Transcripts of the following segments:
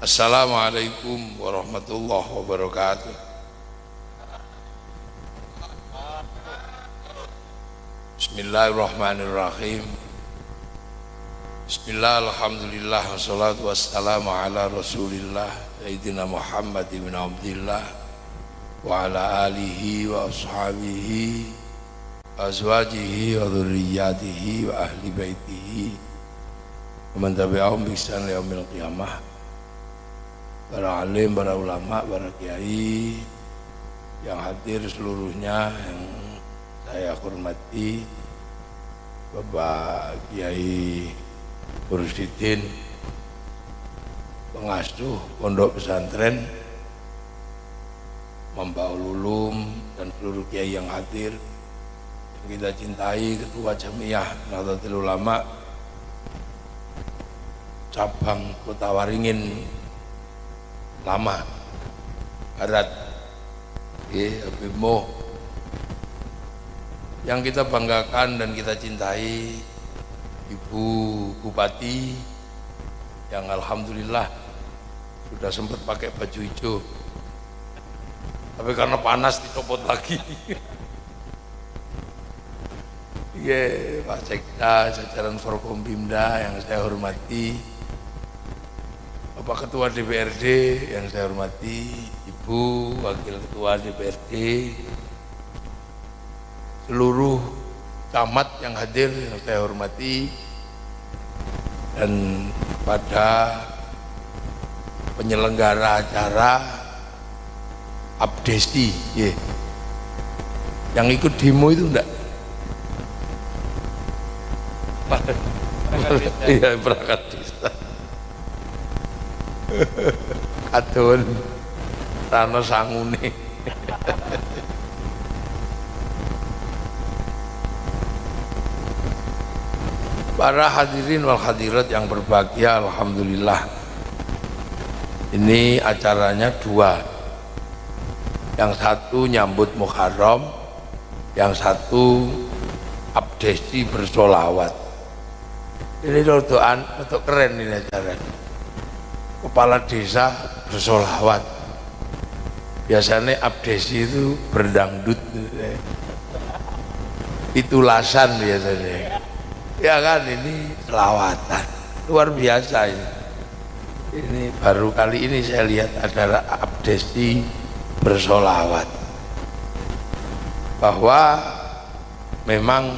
Assalamualaikum warahmatullahi wabarakatuh. Bismillahirrahmanirrahim. Bismillah, alhamdulillah, wassalatu wassalamu ala rasulillah Sayyidina Muhammad ibn Abdillah wa ala alihi wa ashabihi wa azwajihi wa dhurriyyatihi wa ahli baitihi wa man tabi'ahum bi ihsan ila yaumil qiyamah. Para alim, para ulama, para kiai yang hadir seluruhnya yang saya hormati, Bapak Kiai Mursyidin, pengasuh pondok pesantren Mambaul Ulum, dan seluruh kiai yang hadir yang kita cintai, Ketua Jamiah Nahdlatul Ulama cabang Kota Waringin Lama Barat, Habib Mo, yang kita banggakan dan kita cintai, Ibu Bupati yang alhamdulillah sudah sempat pakai baju hijau, tapi karena panas dicopot lagi. Pak Sekda, jajaran Forkompimda yang saya hormati, Bapak Ketua DPRD yang saya hormati, Ibu Wakil Ketua DPRD, seluruh camat yang hadir yang saya hormati, dan pada penyelenggara acara Abdesi, yang ikut demo itu enggak? Iya, berangkat desa. Kadon rano sangune. Para hadirin wal hadirat yang berbahagia, alhamdulillah ini acaranya dua, yang satu nyambut Muharram, yang satu abdesi bersolawat. Ini doaan untuk keren ini acaranya. Kepala desa bersolawat, biasanya abdesi itu berdangdut, pitulasan biasanya, ya kan, ini selawatan luar biasa ini. Ini baru kali ini saya lihat ada abdesi bersolawat, bahwa memang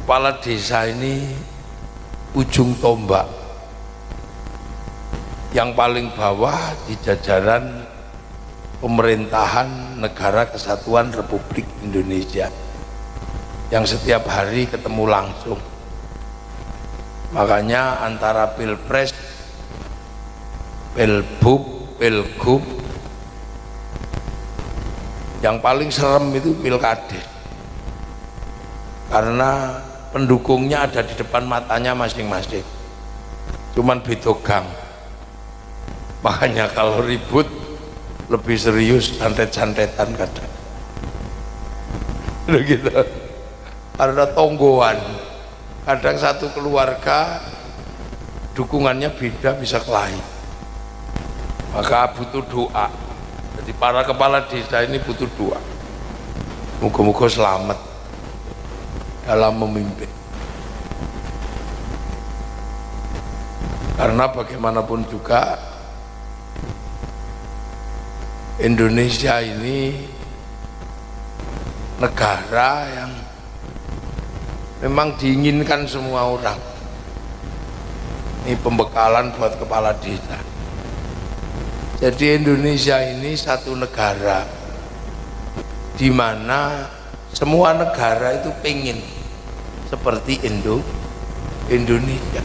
kepala desa ini ujung tombak yang paling bawah di jajaran pemerintahan Negara Kesatuan Republik Indonesia, yang setiap hari ketemu langsung. Makanya antara Pilpres, Pilbub, Pilgub, yang paling serem itu Pilkades, karena pendukungnya ada di depan matanya masing-masing, cuman beda gang. Makanya kalau ribut lebih serius, santet-santetan kadang gitu, ada tonggoan. Kadang satu keluarga dukungannya beda, bisa kelahi. Maka butuh doa. Jadi para kepala desa ini butuh doa, moga-moga selamat dalam memimpin. Karena bagaimanapun juga Indonesia ini negara yang memang diinginkan semua orang. Ini pembekalan buat kepala desa. Jadi Indonesia ini satu negara di mana semua negara itu pengen seperti Indonesia.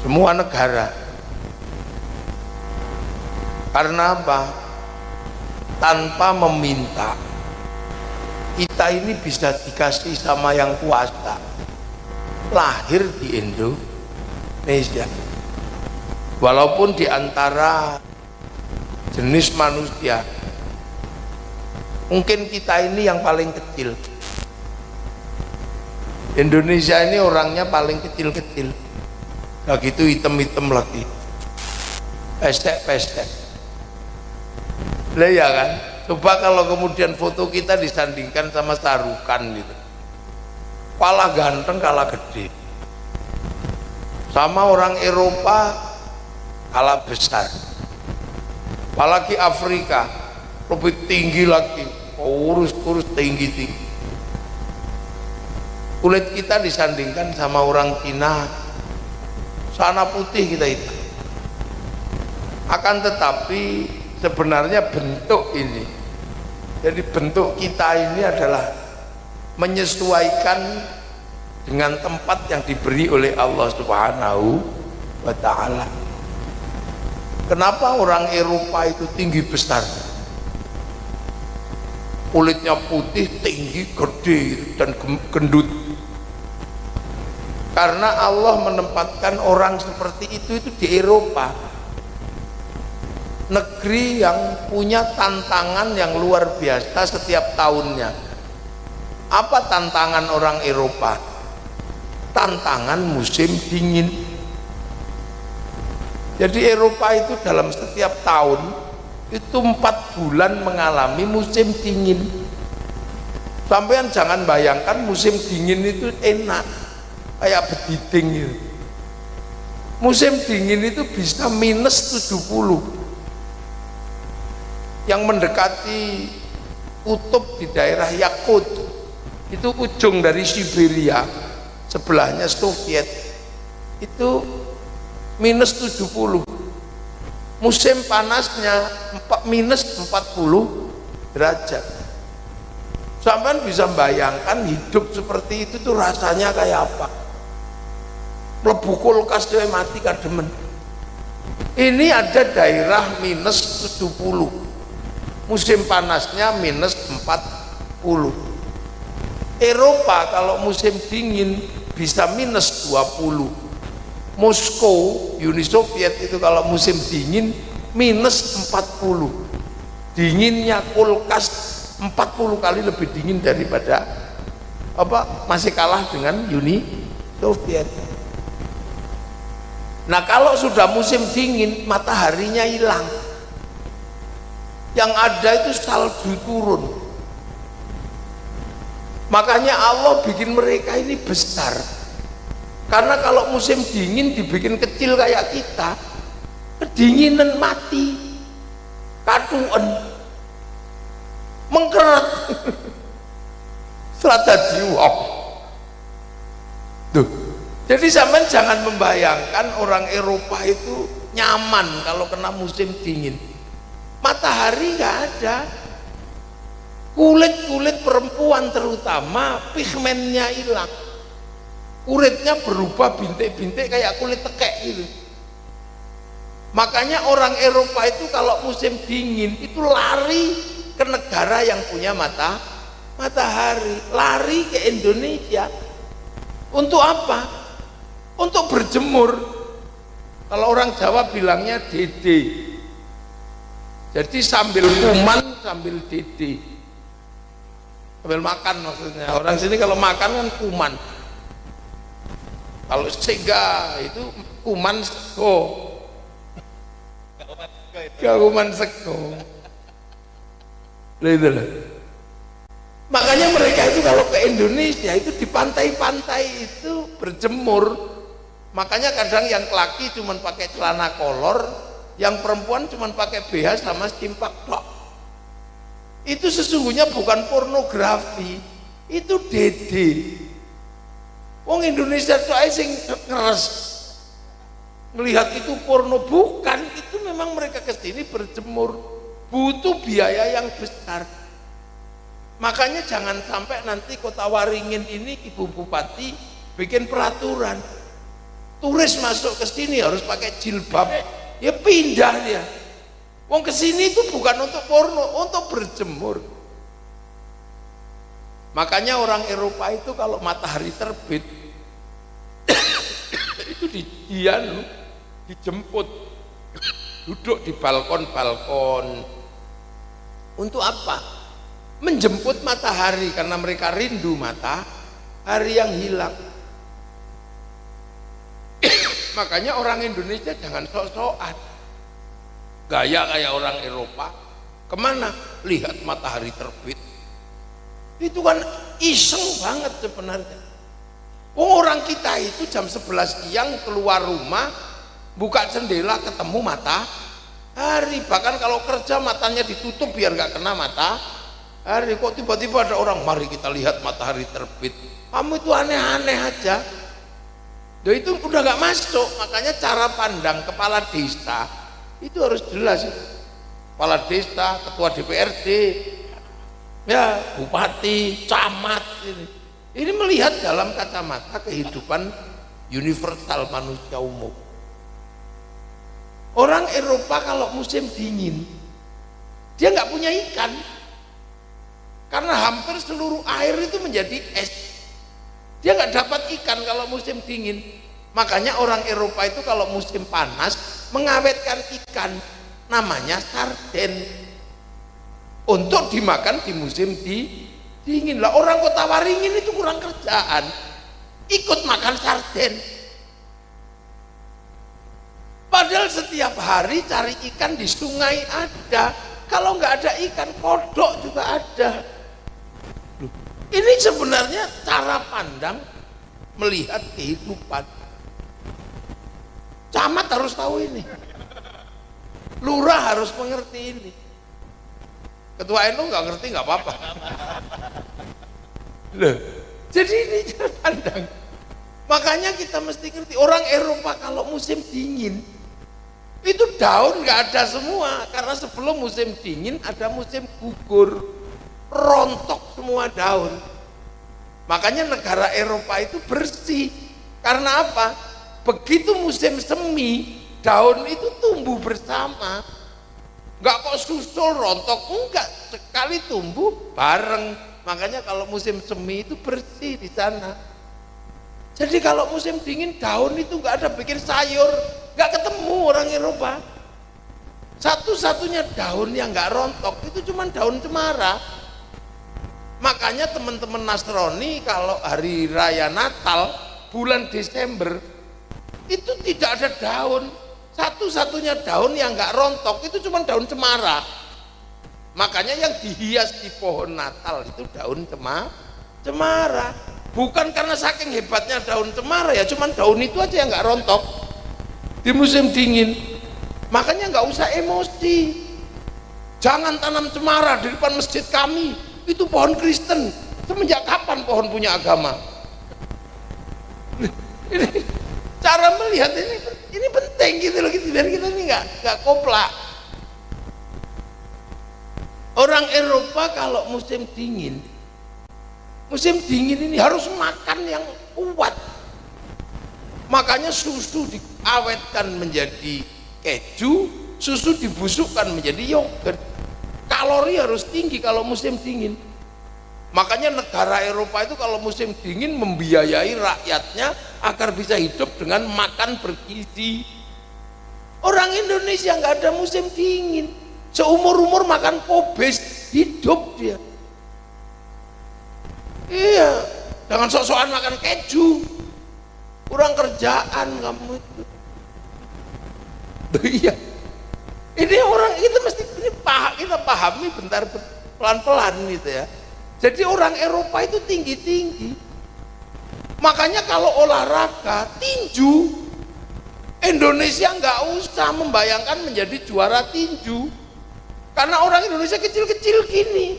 Semua negara. Karena apa? Tanpa meminta, kita ini bisa dikasih sama yang kuasa, lahir di Indonesia. Walaupun di antara jenis manusia mungkin kita ini yang paling kecil, Indonesia ini orangnya paling kecil-kecil, Nah gitu hitam-hitam lagi, pestek-pestek. Lah ya kan, coba kalau kemudian foto kita disandingkan sama Sarukan gitu, kalah ganteng kalah gede, sama orang Eropa kalah besar, apalagi Afrika lebih tinggi lagi, kurus-kurus tinggi-tinggi. Kulit kita disandingkan sama orang Cina, sana putih kita itu. Akan tetapi sebenarnya bentuk ini, jadi bentuk kita ini adalah menyesuaikan dengan tempat yang diberi oleh Allah Subhanahu wa ta'ala. Kenapa orang Eropa itu tinggi besar, kulitnya putih, tinggi, gede dan gendut? Karena Allah menempatkan orang seperti itu di Eropa, negeri yang punya tantangan yang luar biasa setiap tahunnya. Apa tantangan orang Eropa? Tantangan musim dingin. Jadi Eropa itu dalam setiap tahun itu 4 bulan mengalami musim dingin. Sampean jangan bayangkan musim dingin itu enak kayak bediding gitu. Musim dingin itu bisa -70, yang mendekati kutub di daerah Yakut, itu ujung dari Siberia, sebelahnya Soviet, itu -70. Musim panasnya -40 derajat. Sampai bisa bayangkan hidup seperti itu tuh rasanya kayak apa? Mlebu kulkas dhewe mati kademen. Ini ada daerah -70, musim panasnya -40. Eropa kalau musim dingin bisa -20. Moskow, Uni Soviet itu kalau musim dingin -40. Dinginnya kulkas 40 kali lebih dingin daripada masih kalah dengan Uni Soviet. Nah kalau sudah musim dingin, mataharinya hilang, yang ada itu salju turun. Makanya Allah bikin mereka ini besar, karena kalau musim dingin dibikin kecil kayak kita, kedinginan mati, katuen, mengkeret, serata jiwa. Tuh, jadi sampean jangan membayangkan orang Eropa itu nyaman kalau kena musim dingin. Matahari nggak ada, kulit perempuan terutama pigmennya hilang, kulitnya berubah bintik-bintik kayak kulit tekek gitu. Makanya orang Eropa itu kalau musim dingin itu lari ke negara yang punya matahari, lari ke Indonesia. Untuk apa? Untuk berjemur. Kalau orang Jawa bilangnya dede. Jadi sambil kuman sambil dede, sambil makan maksudnya. Orang sini kalau makan kan kuman, kalau sega itu kuman sego, kuman sego. Makanya mereka itu kalau ke Indonesia itu di pantai-pantai itu berjemur. Makanya kadang yang laki cuma pakai celana kolor, yang perempuan cuma pakai BH sama cimpak tok. Itu sesungguhnya bukan pornografi, itu dede. Wong Indonesia tuh sing ngeres melihat itu porno, bukan, itu memang mereka kesini berjemur, butuh biaya yang besar. Makanya jangan sampai nanti Kota Waringin ini Ibu Bupati bikin peraturan, turis masuk ke sini harus pakai jilbab, ya pindah dia. Wong kesini itu bukan untuk porno, untuk berjemur. Makanya orang Eropa itu kalau matahari terbit itu dijemput, duduk di balkon-balkon. Untuk apa? Menjemput matahari, karena mereka rindu matahari yang hilang. Makanya orang Indonesia jangan sok-sokan gaya kayak orang Eropa. Kemana? Lihat matahari terbit. Itu kan iseng banget sebenarnya. Orang kita itu jam 11 siang keluar rumah, buka jendela ketemu matahari. Bahkan kalau kerja matanya ditutup biar nggak kena matahari. Kok tiba-tiba ada orang, mari kita lihat matahari terbit. Kamu itu aneh-aneh aja. Itu udah nggak masuk. Makanya cara pandang kepala desa itu harus jelas. Kepala desa, ketua DPRD, ya bupati, camat, ini melihat dalam kacamata kehidupan universal manusia umum. Orang Eropa kalau musim dingin dia nggak punya ikan karena hampir seluruh air itu menjadi es. Dia nggak dapat ikan kalau musim dingin. Makanya orang Eropa itu kalau musim panas mengawetkan ikan namanya sarden untuk dimakan di musim dingin. Lah orang Kota Waringin itu kurang kerjaan, ikut makan sarden. Padahal setiap hari cari ikan di sungai ada. Kalau nggak ada ikan, kodok juga ada. Ini sebenarnya cara pandang melihat kehidupan. Camat harus tahu ini, lurah harus mengerti ini. Ketua NU nggak ngerti nggak apa-apa. Loh, jadi ini cara pandang. Makanya kita mesti ngerti, orang Eropa kalau musim dingin itu daun nggak ada semua, karena sebelum musim dingin ada musim gugur, rontok semua daun. Makanya negara Eropa itu bersih. Karena apa? Begitu musim semi, daun itu tumbuh bersama. Enggak kok susul rontok, enggak, sekali tumbuh bareng. Makanya kalau musim semi itu bersih di sana. Jadi kalau musim dingin daun itu enggak ada bikin sayur, enggak ketemu orang Eropa. Satu-satunya daun yang enggak rontok itu cuma daun cemara. Makanya teman-teman Nasrani kalau hari raya Natal bulan Desember itu tidak ada daun. Satu-satunya daun yang nggak rontok itu cuma daun cemara. Makanya yang dihias di pohon Natal itu daun cemara. Bukan karena saking hebatnya daun cemara ya, cuma daun itu aja yang nggak rontok di musim dingin. Makanya nggak usah emosi. Jangan tanam cemara di depan masjid kami. Itu pohon Kristen. Semenjak kapan pohon punya agama? Ini cara melihat ini penting gitu loh, gitu, biar kita ini nggak koplak. Orang Eropa kalau musim dingin ini harus makan yang kuat. Makanya susu diawetkan menjadi keju, susu dibusukkan menjadi yogurt. Kalori harus tinggi kalau musim dingin. Makanya negara Eropa itu kalau musim dingin membiayai rakyatnya agar bisa hidup dengan makan bergizi. Orang Indonesia nggak ada musim dingin, seumur-umur makan kobes hidup dia. Iya, jangan sok-sokan makan keju, kurang kerjaan kamu itu. Iya, ini orang kita mesti kita pahami bentar pelan-pelan gitu ya. Jadi orang Eropa itu tinggi-tinggi. Makanya kalau olahraga tinju, Indonesia nggak usah membayangkan menjadi juara tinju, karena orang Indonesia kecil-kecil gini.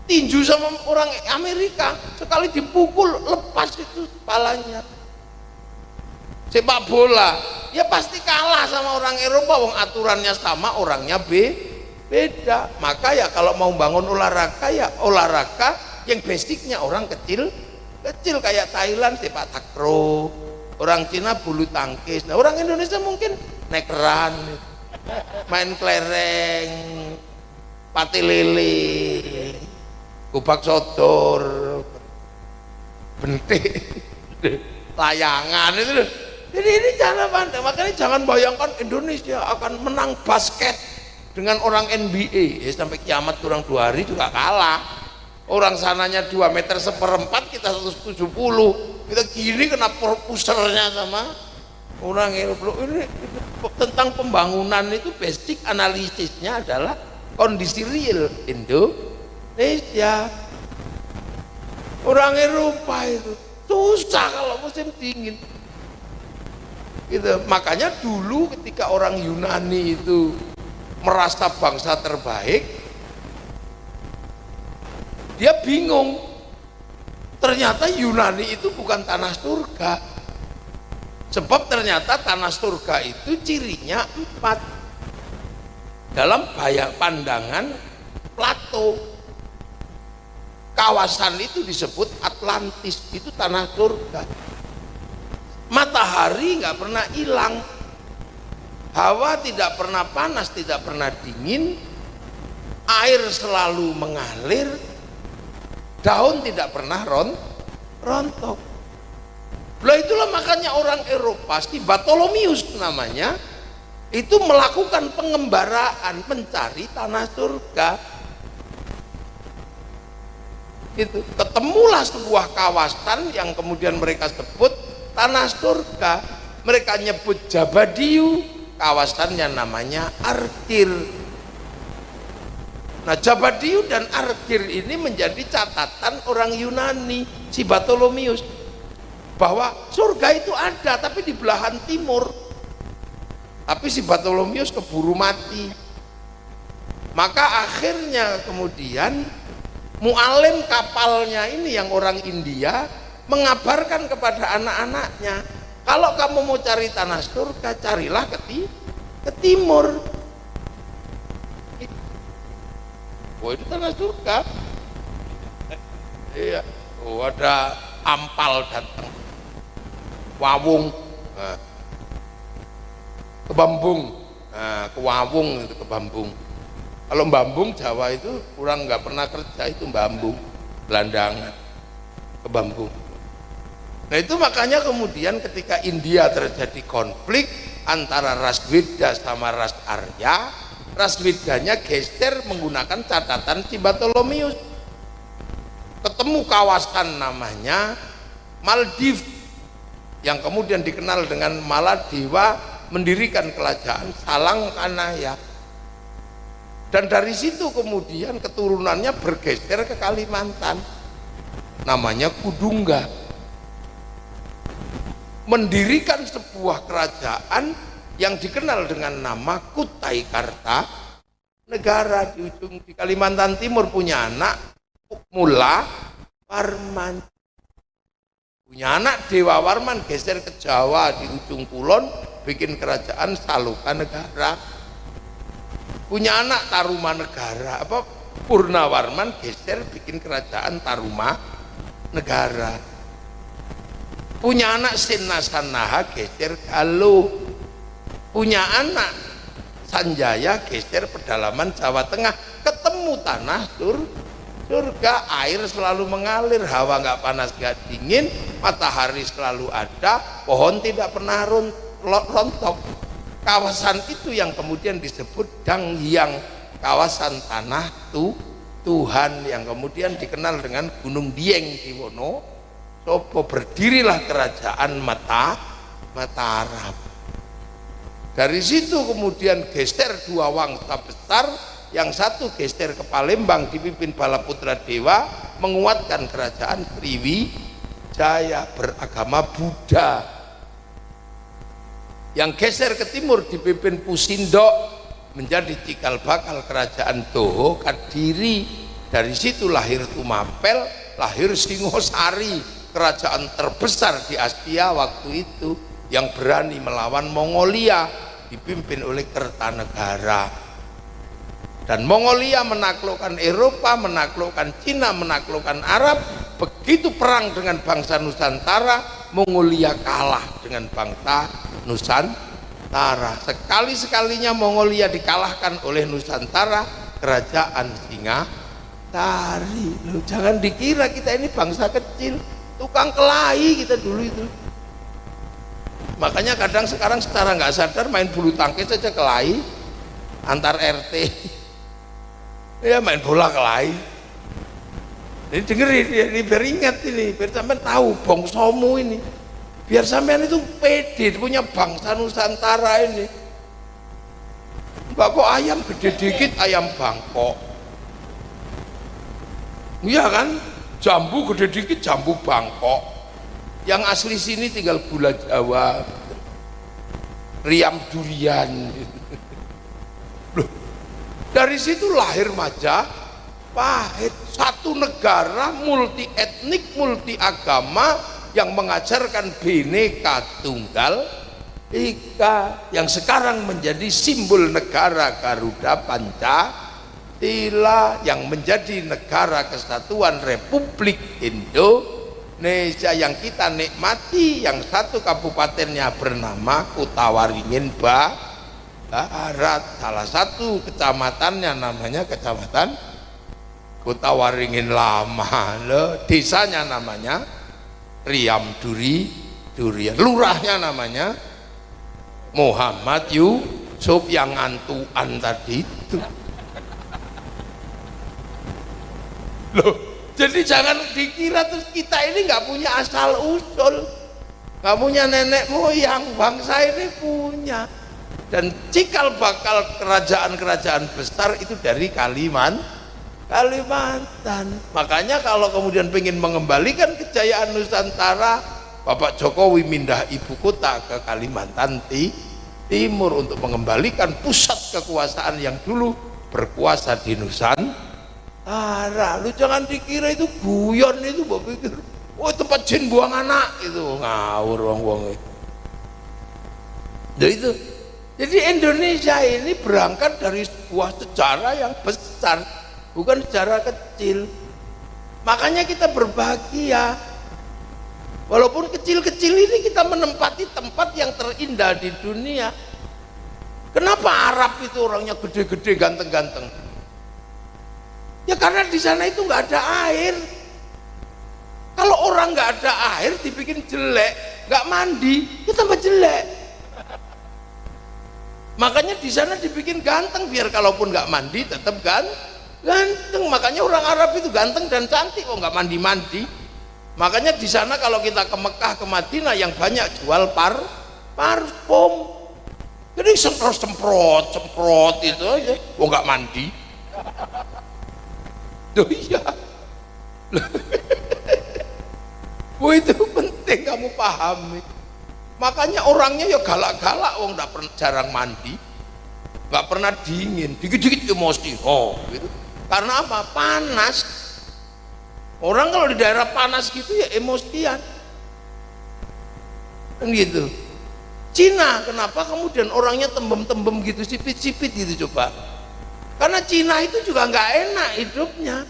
Tinju sama orang Amerika sekali dipukul lepas itu kepalanya. Sepak bola ya pasti kalah sama orang Eropa, wong aturannya sama, orangnya beda. Maka ya kalau mau bangun olahraga ya olahraga yang basicnya orang kecil kayak Thailand sepak takraw, orang Cina bulu tangkis. Nah orang Indonesia mungkin nekeran, main kelereng, pati lele, gobak sodor, bentik, layangan itu. Jadi ini cara pandang. Makanya jangan bayangkan Indonesia akan menang basket dengan orang NBA sampai kiamat kurang 2 hari juga kalah. Orang sananya 2 meter seperempat, kita 170, kita gini kena pusernya sama Orang Eropa ini tentang pembangunan itu basic analisisnya adalah kondisi real Indonesia. Orang Eropa itu susah kalau musim dingin. Gitu. Makanya dulu ketika orang Yunani itu merasa bangsa terbaik, dia bingung. Ternyata Yunani itu bukan tanah surga. Sebab ternyata tanah surga itu cirinya 4. Dalam pandangan Plato, kawasan itu disebut Atlantis, itu tanah surga. Matahari nggak pernah hilang, hawa tidak pernah panas, tidak pernah dingin, air selalu mengalir, daun tidak pernah rontok. Lah itulah makanya orang Eropa, si Bartolomius namanya, itu melakukan pengembaraan mencari tanah surga. Itu ketemulah sebuah kawasan yang kemudian mereka sebut tanah surga. Mereka nyebut Jabadiu, kawasannya namanya Arkir. Nah, Jabadiu dan Arkir ini menjadi catatan orang Yunani, si Bartolomius, bahwa surga itu ada tapi di belahan timur. Tapi si Bartolomius keburu mati. Maka akhirnya kemudian mualim kapalnya ini yang orang India mengabarkan kepada anak-anaknya, kalau kamu mau cari tanah surga, carilah ke timur. Oh, itu tanah surga. Iya. Oh, ada ampal datang, wawung, ke Bambung, ke Wawung itu ke Bambung. Kalau Bambung Jawa itu kurang nggak pernah kerja, itu Bambung, gelandangan ke Bambung. Nah itu makanya kemudian ketika India terjadi konflik antara ras Weda sama ras Arya, ras Wedanya geser menggunakan catatan si Bartolomius. Ketemu kawasan namanya Maldives yang kemudian dikenal dengan Maladewa, mendirikan kerajaan Salangkanaya. Dan dari situ kemudian keturunannya bergeser ke Kalimantan, namanya Kudungga, mendirikan sebuah kerajaan yang dikenal dengan nama Kutai Kartanegara. Di ujung di Kalimantan Timur punya anak Mula Warman, punya anak Dewa Warman, geser ke Jawa di ujung kulon bikin kerajaan Salukanegara. Punya anak Tarumanegara, Purnawarman, geser bikin kerajaan Tarumanegara. Punya anak Sinasanaha, geser Galuh. Punya anak Sanjaya, geser pedalaman Jawa Tengah. Ketemu tanah surga, air selalu mengalir, hawa nggak panas nggak dingin, matahari selalu ada, pohon tidak pernah rontok. Kawasan itu yang kemudian disebut Danghyang, kawasan tanah Tuhan, yang kemudian dikenal dengan Gunung Dieng di Wonosobo. Berdirilah kerajaan Mataram. Dari situ kemudian geser dua wangsa besar, yang satu geser ke Palembang dipimpin Balaputra Dewa, menguatkan kerajaan Sriwijaya beragama Buddha. Yang geser ke timur dipimpin Pusindo, menjadi cikal bakal kerajaan Toho Kadiri. Dari situ lahir Tumapel, lahir Singosari, kerajaan terbesar di Asia waktu itu, yang berani melawan Mongolia, dipimpin oleh Kertanegara. Dan Mongolia menaklukkan Eropa, menaklukkan Cina, menaklukkan Arab. Begitu perang dengan bangsa Nusantara, Mongolia kalah dengan bangsa Nusantara. Sekali-sekalinya Mongolia dikalahkan oleh Nusantara, kerajaan Singasari. Loh, jangan dikira kita ini bangsa kecil, tukang kelahi kita dulu itu. Makanya kadang sekarang secara nggak sadar main bulu tangkis saja kelahi antar RT. Ya main bola kelahi. Jadi dengerin ini, biar ingat ini, biar sampai tahu bongsomu ini. Biar sampean itu pede punya bangsa Nusantara ini. Mbak kok ayam gede dikit ayam Bangkok. Iya kan? Jambu gede dikit jambu Bangkok. Yang asli sini tinggal gula Jawa, riam durian. Loh, dari situ lahir Majapahit, satu negara multi etnik, multi agama yang mengajarkan Bhinneka Tunggal Ika, yang sekarang menjadi simbol negara Garuda Pancasila, yang menjadi negara kesatuan Republik Indonesia yang kita nikmati, yang satu kabupatennya bernama Kutawaringin Barat, salah satu kecamatannya namanya Kecamatan Kutawaringin Lama, desanya namanya Riam Durian, lurahnya namanya Muhammad Yusuf yang antuan tadi itu. Loh, jadi jangan dikira terus kita ini nggak punya asal usul, nggak punya nenek moyang. Bangsa ini punya, dan cikal bakal kerajaan-kerajaan besar itu dari Kalimantan. Makanya kalau kemudian pengen mengembalikan kejayaan Nusantara, Bapak Jokowi mindah ibu kota ke Kalimantan Timur untuk mengembalikan pusat kekuasaan yang dulu berkuasa di Nusantara. Lu jangan dikira itu guyon, itu mbok pikir oh tempat jin buang anak, itu ngawur wong-wong itu. Jadi Indonesia ini berangkat dari sebuah sejarah yang besar, bukan sejarah kecil. Makanya kita berbahagia, walaupun kecil-kecil ini kita menempati tempat yang terindah di dunia. Kenapa Arab itu orangnya gede-gede, ganteng-ganteng? Ya karena di sana itu nggak ada air. Kalau orang nggak ada air dibikin jelek, nggak mandi, ya tambah jelek. Makanya di sana dibikin ganteng, biar kalaupun nggak mandi tetap ganteng. Makanya orang Arab itu ganteng dan cantik, kok nggak mandi-mandi. Makanya di sana kalau kita ke Mekah, ke Madinah, yang banyak jual parfum. Jadi semprot itu aja, kok nggak mandi. Oh iya. Oh itu penting kamu pahami. Makanya orangnya ya galak-galak, wong jarang mandi, nggak pernah dingin, dikit-dikit emosi. Oh gitu. Karena apa? Panas. Orang kalau di daerah panas gitu ya emosian. Kan gitu. Cina, kenapa kemudian orangnya tembem-tembem gitu, sipit-sipit gitu coba? Karena Cina itu juga nggak enak hidupnya.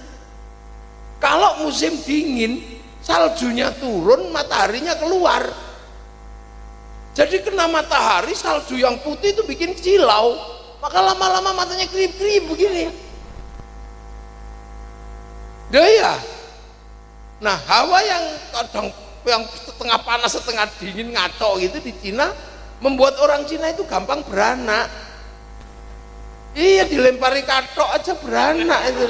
Kalau musim dingin, saljunya turun, mataharinya keluar. Jadi kena matahari, salju yang putih itu bikin silau. Maka lama-lama matanya kerip-kerip begini. Ya. Nah, hawa yang kadang yang setengah panas, setengah dingin, ngaco gitu di Cina, membuat orang Cina itu gampang beranak. Iya, dilempari katok aja beranak itu.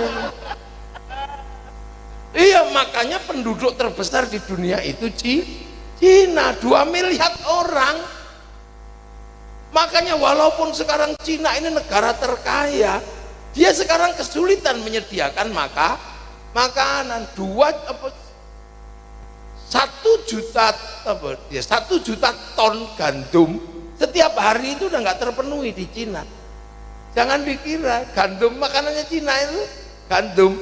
Iya, makanya penduduk terbesar di dunia itu Cina, 2 miliar orang. Makanya walaupun sekarang Cina ini negara terkaya, dia sekarang kesulitan menyediakan makanan. 1 juta ton gandum setiap hari itu udah nggak terpenuhi di Cina. Jangan dikira gandum makanannya Cina itu gandum,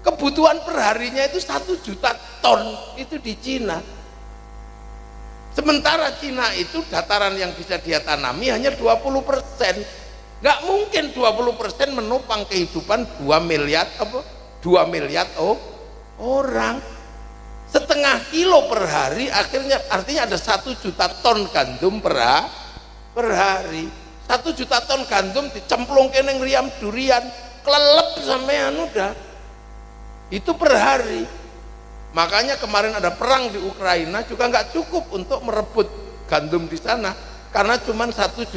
kebutuhan perharinya itu 1 juta ton itu di Cina. Sementara Cina itu dataran yang bisa dia tanami hanya 20%. Nggak mungkin 20% menopang kehidupan 2 miliar orang. Setengah kilo per hari, artinya ada 1 juta ton gandum per hari. 1 juta ton gandum dicemplung keneng riam durian, kelelep sampean udah. Itu per hari. Makanya kemarin ada perang di Ukraina juga nggak cukup untuk merebut gandum di sana, karena cuma 150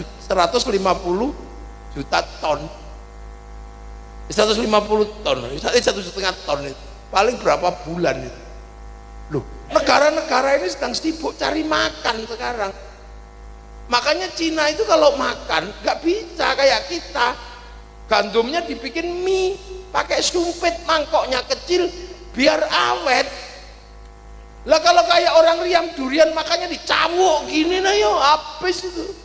juta ton. 150 ton, 1,5 ton itu paling berapa bulan itu. Loh, negara-negara ini sedang sibuk cari makan sekarang. Makanya Cina itu kalau makan nggak bisa kayak kita. Gandumnya dibikin mie, pakai sumpit, mangkoknya kecil biar awet. Lah kalau kayak orang riam durian makanya dicawuk gini, nah yo habis itu.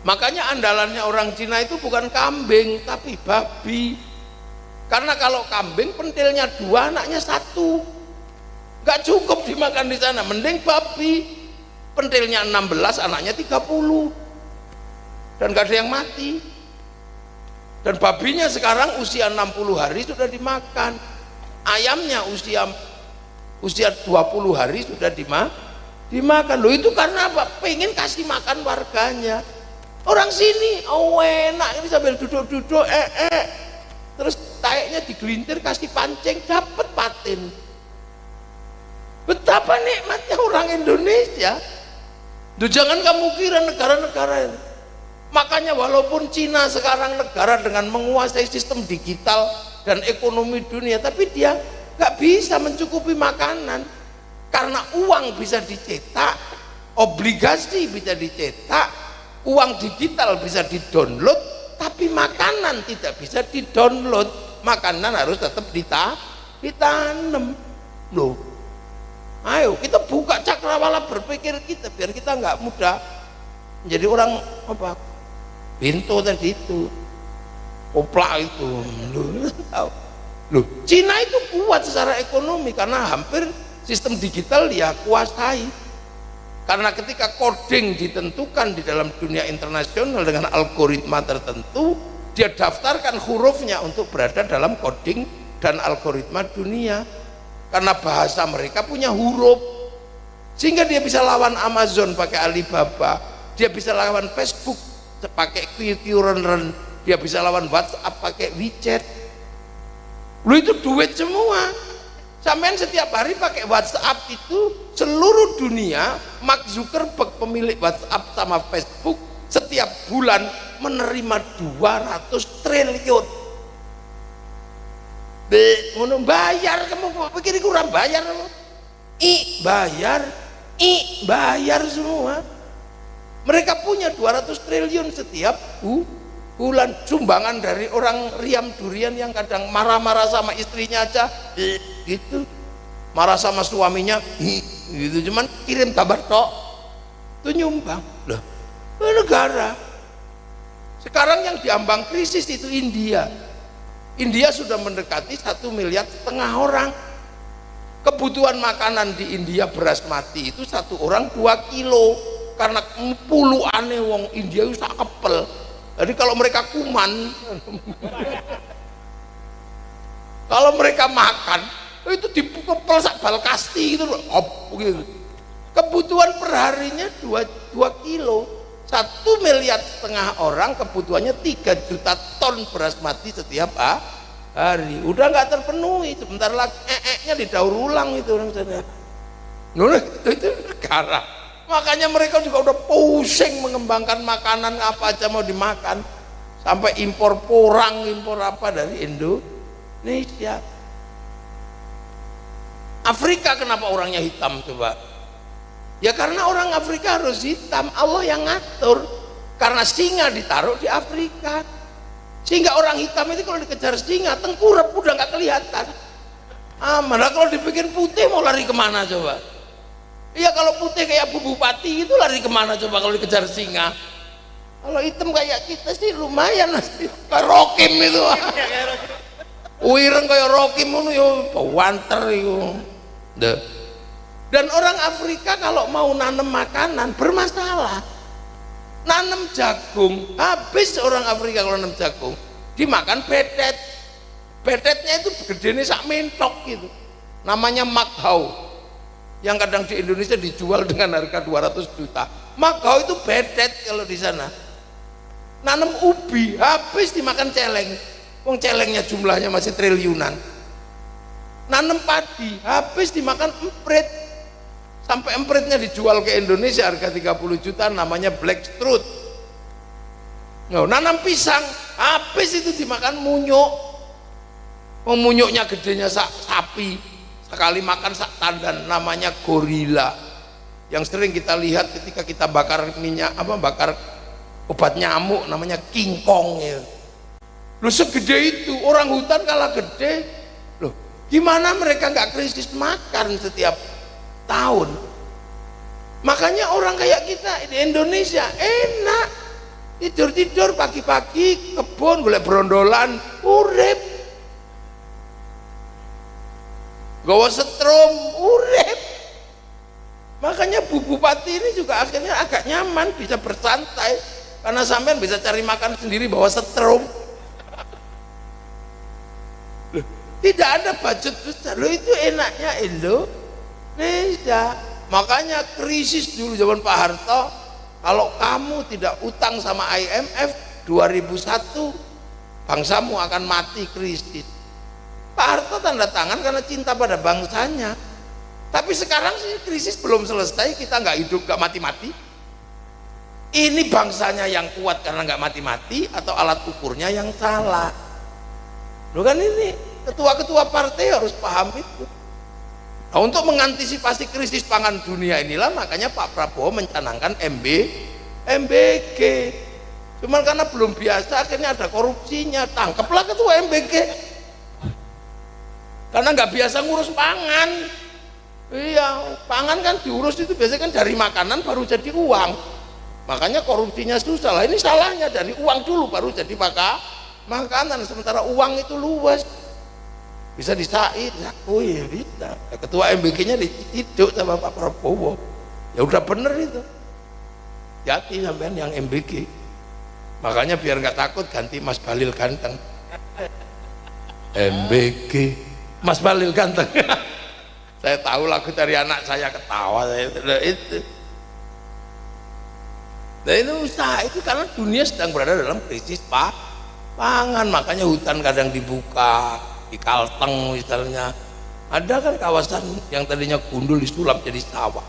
Makanya andalannya orang Cina itu bukan kambing tapi babi. Karena kalau kambing pentilnya 2, anaknya 1, nggak cukup dimakan di sana. Mending babi, pentilnya 16, anaknya 30, dan gak ada yang mati. Dan babinya sekarang usia 60 hari sudah dimakan. Ayamnya usia 20 hari sudah dimakan. Loh, itu karena apa? Pengen kasih makan warganya. Orang sini enak ini sambil duduk-duduk terus taeknya digelintir, kasih pancing, dapat patin. Betapa nikmatnya orang Indonesia. Duh, jangan kamu kira negara-negara ini. Makanya walaupun Cina sekarang negara dengan menguasai sistem digital dan ekonomi dunia, tapi dia nggak bisa mencukupi makanan. Karena uang bisa dicetak, obligasi bisa dicetak, uang digital bisa didownload, tapi makanan tidak bisa didownload. Makanan harus tetap ditanam. Loh, ayo kita buka cakrawala berpikir kita biar kita nggak mudah menjadi orang apa pintu tadi itu, oplak itu. Loh, Cina itu kuat secara ekonomi karena hampir sistem digital dia kuasai. Karena ketika coding ditentukan di dalam dunia internasional dengan algoritma tertentu, dia daftarkan hurufnya untuk berada dalam coding dan algoritma dunia. Karena bahasa mereka punya huruf, sehingga dia bisa lawan Amazon pakai Alibaba, dia bisa lawan Facebook pakai QQren, dia bisa lawan WhatsApp pakai WeChat. Lu itu duit semua. Sampean setiap hari pakai WhatsApp itu seluruh dunia. Mark Zuckerberg pemilik WhatsApp sama Facebook setiap bulan menerima 200 triliun. Bayar, kamu pikir kurang bayar? Bayar semua. Mereka punya 200 triliun setiap bulan. Sumbangan dari orang riam durian yang kadang marah-marah sama istrinya aja gitu, marah sama suaminya gitu, cuman kirim kabar tok itu nyumbang. Loh, negara sekarang yang diambang krisis itu India sudah mendekati 1,5 miliar orang. Kebutuhan makanan di India beras mati itu 1 orang 2 kilo karena puluhane wong India itu sak kepel. Jadi kalau mereka kuman kalau mereka makan itu dipukul sak bal kasti gitu loh, gitu. Kebutuhan perharinya 2 kilo. 1,5 miliar orang kebutuhannya 3 juta ton beras mati setiap hari. Udah nggak terpenuhi, sebentar lagi nya didaur ulang itu orang sana. Itu negara. Makanya mereka juga udah pusing mengembangkan makanan apa aja mau dimakan, sampai impor porang, impor apa dari Indonesia. Afrika kenapa orangnya hitam coba? Ya karena orang Afrika harus hitam, Allah yang ngatur. Karena singa ditaruh di Afrika, sehingga orang hitam itu kalau dikejar singa tengkurap udah nggak kelihatan. Malah kalau dibikin putih mau lari kemana coba? Iya, kalau putih kayak Bu Bupati itu lari kemana coba kalau dikejar singa? Kalau hitam kayak kita sih lumayan sih, kayak Rokim itu. Uireng kayak Rokim itu yo wanter itu. Dan orang Afrika kalau mau nanam makanan bermasalah. Nanam jagung, habis orang Afrika kalau nanam jagung dimakan betet. Betetnya itu gedenya sak mentok gitu. Namanya makhau. Yang kadang di Indonesia dijual dengan harga 200 juta. Makhau itu betet kalau di sana. Nanam ubi, habis dimakan celeng. Wong celengnya jumlahnya masih triliunan. Nanam padi, habis dimakan emprit. Sampai empritnya dijual ke Indonesia harga 30 juta, namanya black truth. Nanam pisang, habis itu dimakan munyuk. Munyuknya gedenya sapi, sekali makan sak tandan, namanya gorila, yang sering kita lihat ketika kita bakar minyak bakar obat nyamuk, namanya King Kong ya. Loh, segede itu, orang hutan kalah gede. Loh, gimana mereka nggak krisis makan setiap tahun? Makanya orang kayak kita di Indonesia enak, tidur pagi-pagi kebun golek brondolan, urip, gawa setrum, urip. Makanya Bu Bupati ini juga akhirnya agak nyaman, bisa bersantai karena sampean bisa cari makan sendiri bawa setrum. Tidak ada budget besar. Loh, itu enaknya Indonesia. Makanya krisis dulu zaman Pak Harto, kalau kamu tidak utang sama IMF 2001, bangsamu akan mati krisis. Pak Harto tanda tangan karena cinta pada bangsanya. Tapi sekarang sih krisis belum selesai, kita nggak hidup nggak mati-mati. Ini bangsanya yang kuat karena nggak mati-mati atau alat ukurnya yang salah? Loh, kan ini ketua-ketua partai harus paham itu. Nah, untuk mengantisipasi krisis pangan dunia inilah makanya Pak Prabowo mencanangkan MBG. Cuman karena belum biasa akhirnya ada korupsinya, tangkaplah ketua MBG. Karena nggak biasa ngurus pangan. Iya, pangan kan diurus itu biasanya kan dari makanan baru jadi uang. Makanya korupsinya susah lah. Ini salahnya dari uang dulu baru jadi makanan, sementara uang itu luas. Bisa disaid, oh iya bisa. Ketua MBG-nya diciduk sama Pak Prabowo. Ya udah bener itu. Jati sampean yang MBG. Makanya biar nggak takut ganti Mas Balil ganteng. MBG, Mas Balil ganteng. Saya tahu lagu dari anak saya, ketawa saya itu. Nah, itu usaha itu karena dunia sedang berada dalam krisis pangan, makanya hutan kadang dibuka. Di Kalteng misalnya ada kan kawasan yang tadinya gundul disulap jadi sawah.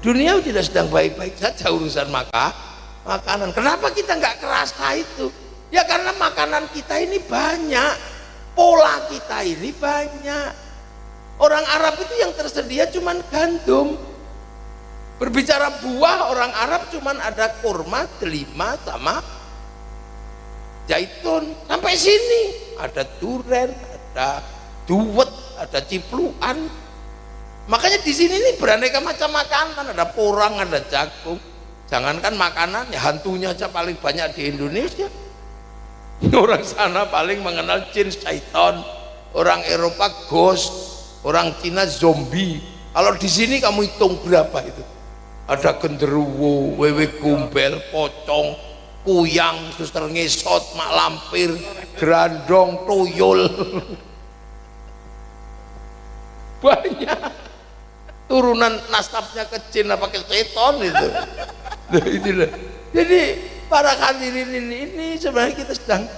Dunia tidak sedang baik-baik saja urusan makanan. Kenapa kita nggak kerasa itu? Ya karena makanan kita ini banyak, pola kita ini banyak. Orang Arab itu yang tersedia cuman gandum. Berbicara buah, orang Arab cuman ada kurma, delima sama zaitun. Sampai sini ada duren, ada duwet, ada cipluan. Makanya di sini nih beraneka macam makanan, ada porang, ada jagung. Jangankan makanan, ya hantunya aja paling banyak di Indonesia. Orang sana paling mengenal jin, syaitan, orang Eropa ghost, orang Cina zombie. Kalau di sini kamu hitung berapa itu? Ada genderuwo, wewe gombel, pocong, kuyang, suster ngesot, mak lampir, gerandong, tuyul. Banyak turunan nasabnya ke jin apa ke seton itu. Nah, itulah. Jadi para hadirin ini sebenarnya kita sedang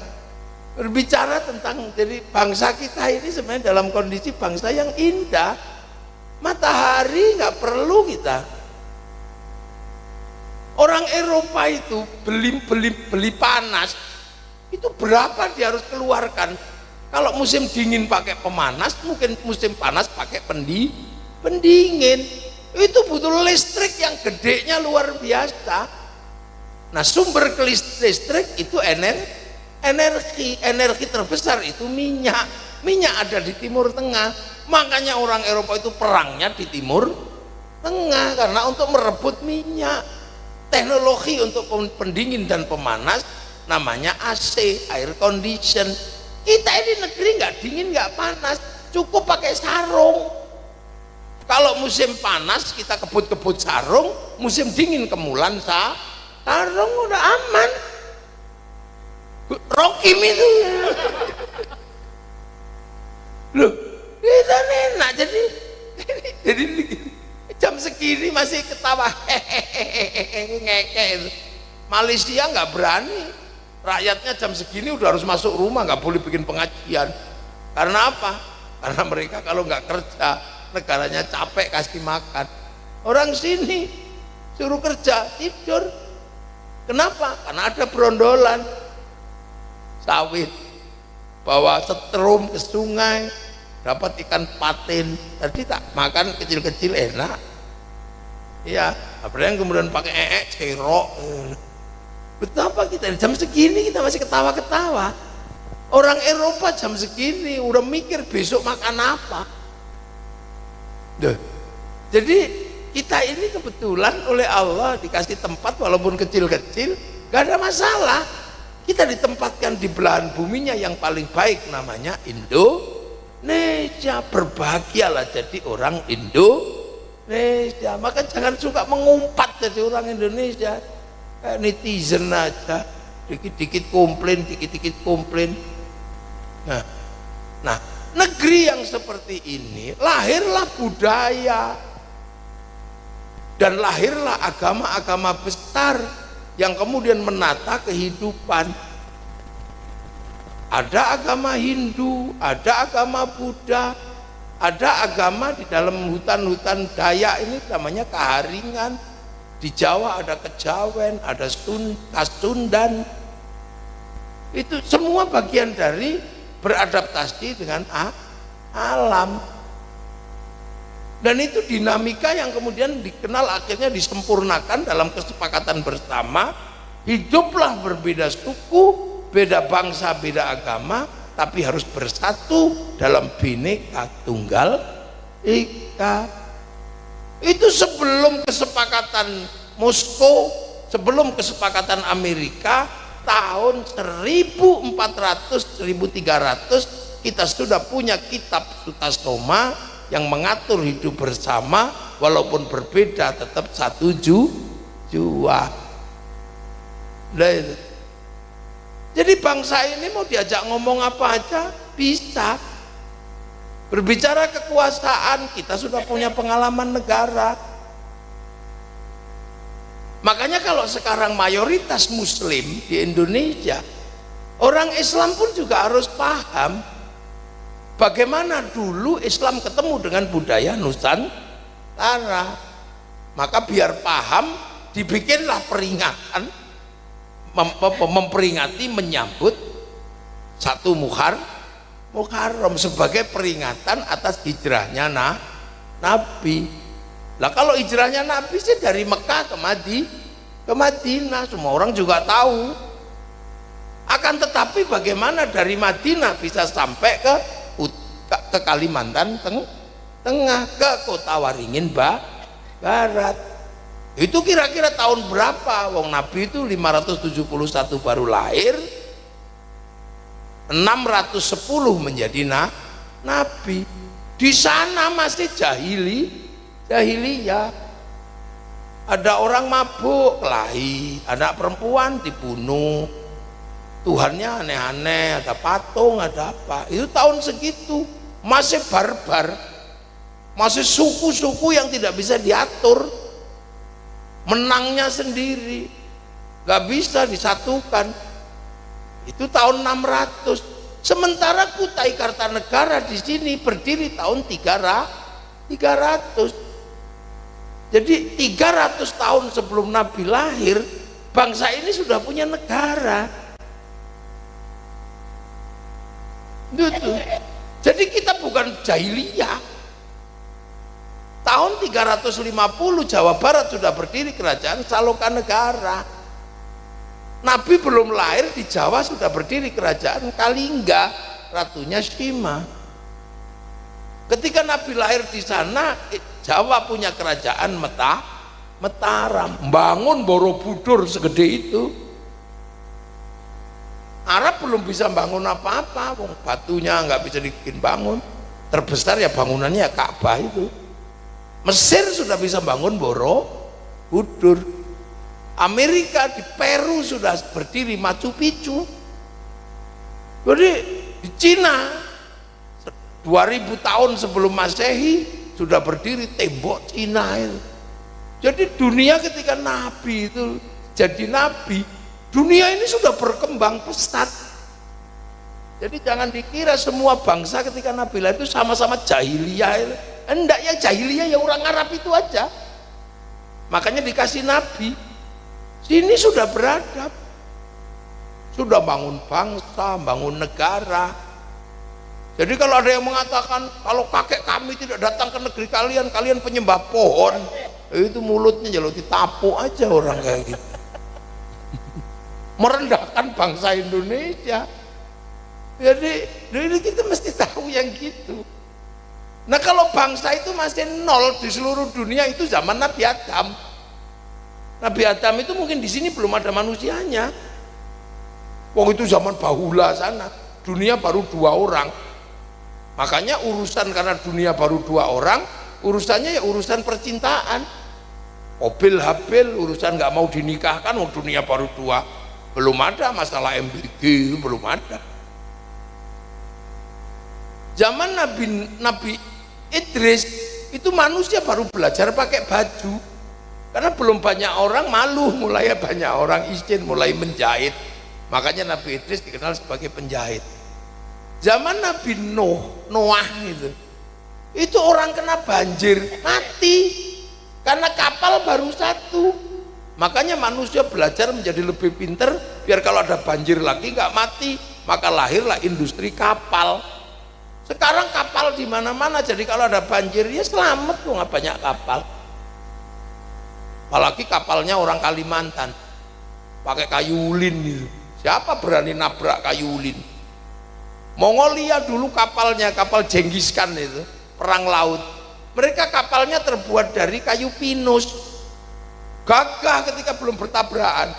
berbicara tentang, jadi bangsa kita ini sebenarnya dalam kondisi bangsa yang indah. Matahari nggak perlu kita. Orang Eropa itu beli panas itu berapa dia harus keluarkan? Kalau musim dingin pakai pemanas, mungkin musim panas pakai pendingin. Itu butuh listrik yang gedenya luar biasa. Nah, sumber listrik itu energi terbesar itu minyak. Minyak ada di Timur Tengah. Makanya orang Eropa itu perangnya di Timur Tengah karena untuk merebut minyak. Teknologi untuk pendingin dan pemanas namanya AC, air condition. Kita ini negeri nggak dingin nggak panas, cukup pakai sarung. Kalau musim panas kita kebut-kebut sarung, musim dingin kemulan sarung, udah aman. Rokim itu. Loh, kita enak jadi jam segini masih ketawa ngeke. Malaysia nggak berani, rakyatnya jam segini udah harus masuk rumah, nggak boleh bikin pengajian. Karena apa? Karena mereka kalau nggak kerja, negaranya capek kasih makan. Orang sini suruh kerja tidur. Kenapa? Karena ada brondolan sawit, bawa setrum ke sungai, dapat ikan patin, tadi tak makan kecil-kecil enak. Iya, apalagi yang kemudian pakai cerok. Betapa kita jam segini kita masih ketawa-ketawa. Orang Eropa jam segini udah mikir besok makan apa. Duh. Jadi kita ini kebetulan oleh Allah dikasih tempat walaupun kecil-kecil, gak ada masalah. Kita ditempatkan di belahan buminya yang paling baik, namanya Indonesia. Berbahagialah jadi orang Indonesia. Maka jangan suka mengumpat jadi orang Indonesia. Kayak netizen aja, dikit-dikit komplain, dikit-dikit komplain. Nah, negeri yang seperti ini lahirlah budaya dan lahirlah agama-agama besar yang kemudian menata kehidupan. Ada agama Hindu, ada agama Buddha, ada agama di dalam hutan-hutan Dayak ini namanya Kaharingan. Di Jawa ada Kejawen, ada Kasundan. Itu semua bagian dari beradaptasi dengan alam. Dan itu dinamika yang kemudian dikenal akhirnya disempurnakan dalam kesepakatan bersama. Hiduplah berbeda suku, beda bangsa, beda agama, tapi harus bersatu dalam Bhinneka Tunggal Ika. Itu sebelum kesepakatan Moskow, sebelum kesepakatan Amerika, tahun 1400-1300 kita sudah punya kitab Sutasoma yang mengatur hidup bersama walaupun berbeda tetap satu jua. Jadi bangsa ini mau diajak ngomong apa aja bisa. Berbicara kekuasaan, kita sudah punya pengalaman negara. Makanya kalau sekarang mayoritas Muslim di Indonesia, orang Islam pun juga harus paham bagaimana dulu Islam ketemu dengan budaya Nusantara. Maka biar paham, dibikinlah peringatan, memperingati menyambut 1 Muharram sebagai peringatan atas hijrahnya Nabi. Lah kalau hijrahnya Nabi sih dari Mekah ke Madinah, semua orang juga tahu. Akan tetapi bagaimana dari Madinah bisa sampai ke Kalimantan Tengah, ke Kota Waringin Barat. Itu kira-kira tahun berapa? Wong Nabi itu 571 baru lahir, 610 menjadi Nabi. Di sana masih jahiliyah. Ada orang mabuk, kelahi, anak perempuan dibunuh, Tuhannya aneh-aneh, ada patung, ada apa. Itu tahun segitu masih barbar, masih suku-suku yang tidak bisa diatur, menangnya sendiri, gak bisa disatukan. Itu tahun 600. Sementara Kutai Kartanegara di sini berdiri tahun 300. Jadi 300 tahun sebelum Nabi lahir, bangsa ini sudah punya negara. Gitu. Jadi kita bukan jahiliyah. Tahun 350 Jawa Barat sudah berdiri kerajaan Salokanegara. Nabi belum lahir di Jawa sudah berdiri kerajaan Kalingga, ratunya Sima. Ketika Nabi lahir di sana, Jawa punya kerajaan Mataram, bangun Borobudur segede itu. Arab belum bisa bangun apa-apa, batunya nggak bisa dibikin bangun. Terbesar ya bangunannya ya Ka'bah itu. Mesir sudah bisa bangun Borobudur. Amerika di Peru sudah berdiri Machu Picchu. Jadi di Cina 2000 tahun sebelum Masehi sudah berdiri tembok Cina itu. Jadi dunia ketika Nabi itu jadi Nabi, dunia ini sudah berkembang pesat. Jadi jangan dikira semua bangsa ketika Nabi lahir itu sama-sama jahiliyah. Enggak, yang jahiliyah ya orang Arab itu aja. Makanya dikasih Nabi. Sini sudah beradab, sudah bangun bangsa, bangun negara. Jadi kalau ada yang mengatakan kalau kakek kami tidak datang ke negeri kalian, kalian penyembah pohon, itu mulutnya jalur ditapuk aja orang kayak gitu. Merendahkan bangsa Indonesia. Jadi ini kita mesti tahu yang gitu. Nah kalau bangsa itu masih nol di seluruh dunia itu zaman Nabi Adam. Nabi Adam itu mungkin di sini belum ada manusianya. Wong itu zaman bahula sana, dunia baru 2 orang. Makanya urusan karena dunia baru 2 orang, urusannya ya urusan percintaan. Qabil Habil urusan nggak mau dinikahkan, wong dunia baru 2. Belum ada masalah MBG, belum ada. Zaman Nabi Idris itu manusia baru belajar pakai baju. Karena belum banyak orang, malu, mulai banyak orang izin mulai menjahit. Makanya Nabi Idris dikenal sebagai penjahit. Zaman Nabi Noah itu orang kena banjir mati karena kapal baru 1. Makanya manusia belajar menjadi lebih pinter biar kalau ada banjir lagi nggak mati, maka lahirlah industri kapal. Sekarang kapal di mana-mana, jadi kalau ada banjir ya selamat tuh, nggak banyak kapal. Apalagi kapalnya orang Kalimantan pakai kayu ulin gitu. Siapa berani nabrak kayu ulin? Mongolia dulu kapalnya, kapal Genghis Khan itu, perang laut. Mereka kapalnya terbuat dari kayu pinus. Gagah ketika belum bertabrakan.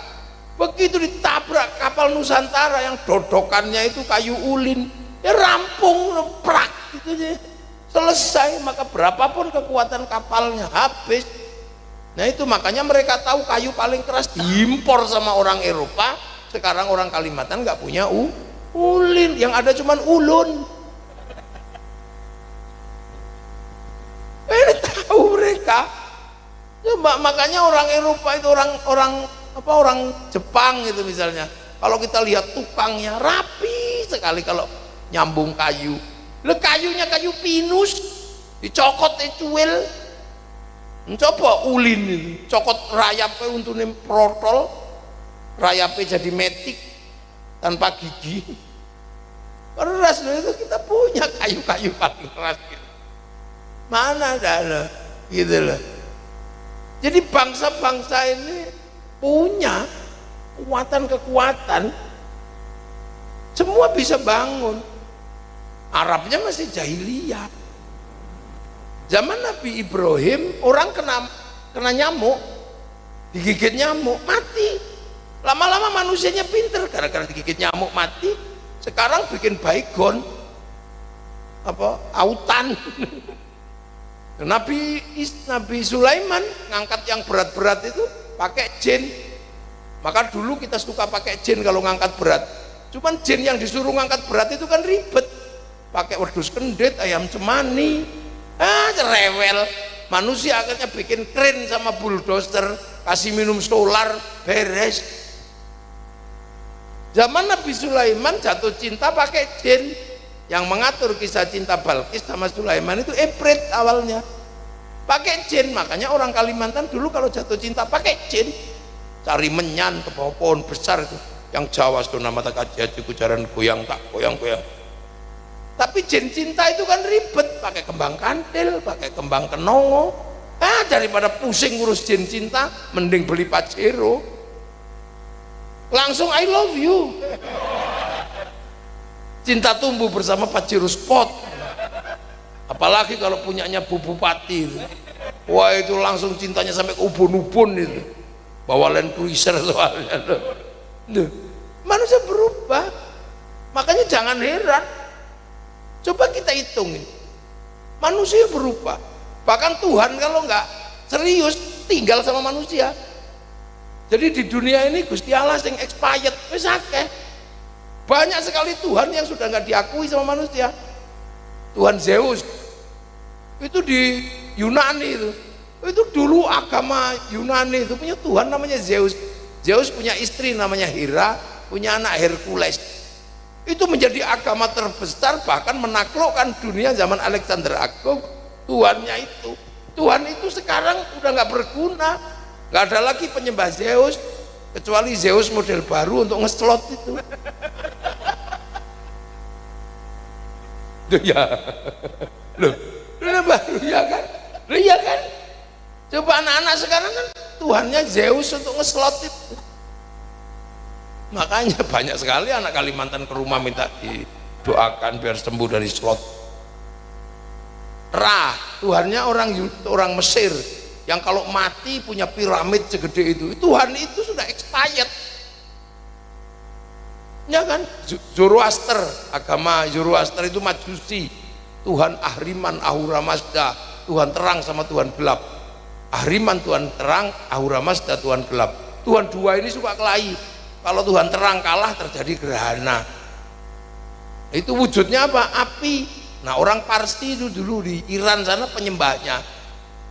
Begitu ditabrak kapal Nusantara yang dodokannya itu kayu ulin, ya rampung, prak gitu aja. Selesai, maka berapapun kekuatan kapalnya habis. Nah itu makanya mereka tahu kayu paling keras diimpor sama orang Eropa. Sekarang orang Kalimantan nggak punya ulin, yang ada cuman ulun. Tahu mereka. Ya, makanya orang Eropa itu orang Jepang gitu misalnya. Kalau kita lihat tukangnya rapi sekali kalau nyambung kayu. Kayunya kayu pinus, dicokot cuil. Coba ulin itu, cokot rayapnya untuk protol, rayapnya jadi metik tanpa gigi. Keras loh itu, kita punya kayu-kayu paling keras gitu. Mana ada gitu loh. Jadi bangsa-bangsa ini punya kekuatan, semua bisa bangun. Arabnya masih jahiliyah. Zaman Nabi Ibrahim orang kena nyamuk, digigit nyamuk mati. Lama-lama manusianya pinter, gara-gara digigit nyamuk mati. Sekarang bikin baygon, autan. Nabi Sulaiman ngangkat yang berat-berat itu pakai jin. Maka dulu kita suka pakai jin kalau ngangkat berat. Cuman jin yang disuruh ngangkat berat itu kan ribet. Pakai wedhus kendit, ayam cemani, cerewel. Manusia akhirnya bikin keren sama bulldozer, kasih minum solar, beres. Zaman Nabi Sulaiman jatuh cinta pakai jin. Yang mengatur kisah cinta Balkis sama Sulaiman itu Ifrit awalnya pakai jin. Makanya orang Kalimantan dulu kalau jatuh cinta pakai jin, cari menyan ke bawah pohon besar itu. Yang Jawa itu nama tak kaji kujaran goyang tak goyang-goyang. Tapi jin cinta itu kan ribet, pakai kembang kantil, pakai kembang kenongo. Daripada pusing ngurus jin cinta, mending beli Pajero. Langsung I love you. Cinta tumbuh bersama Pajero Spot. Apalagi kalau punyanya Bu Bupati. Wah itu langsung cintanya sampai ke ubun-ubun itu. Bawa Land Cruiser soalnya. Manusia berubah. Makanya jangan heran. Coba kita hitungin. Manusia berubah. Bahkan Tuhan kalau nggak serius tinggal sama manusia. Jadi di dunia ini Gusti Allah yang expired, wis akeh. Banyak sekali Tuhan yang sudah nggak diakui sama manusia. Tuhan Zeus itu di Yunani itu dulu agama Yunani itu punya Tuhan namanya Zeus. Zeus punya istri namanya Hera, punya anak Hercules. Itu menjadi agama terbesar, bahkan menaklukkan dunia zaman Alexander Agung. Tuhannya itu, Tuhan itu sekarang udah nggak berguna, nggak ada lagi penyembah Zeus kecuali Zeus model baru untuk ngeslot itu. Loh ya. Loh baru ya kan? Loh ya kan? Coba anak-anak sekarang kan Tuhannya Zeus untuk ngeslotit. Makanya banyak sekali anak Kalimantan ke rumah minta didoakan biar sembuh dari slot. Ra, Tuhannya orang Mesir yang kalau mati punya piramid segede itu. Tuhan itu sudah expired. Ya kan? Zoroaster, agama Zoroaster itu Majusi. Tuhan Ahriman, Ahura Mazda, Tuhan terang sama Tuhan gelap. Ahriman Tuhan terang, Ahura Mazda Tuhan gelap. Tuhan dua ini suka kelahi. Kalau Tuhan terang kalah terjadi gerhana. Itu wujudnya apa? Api. Nah orang Parsi itu dulu di Iran sana penyembahnya.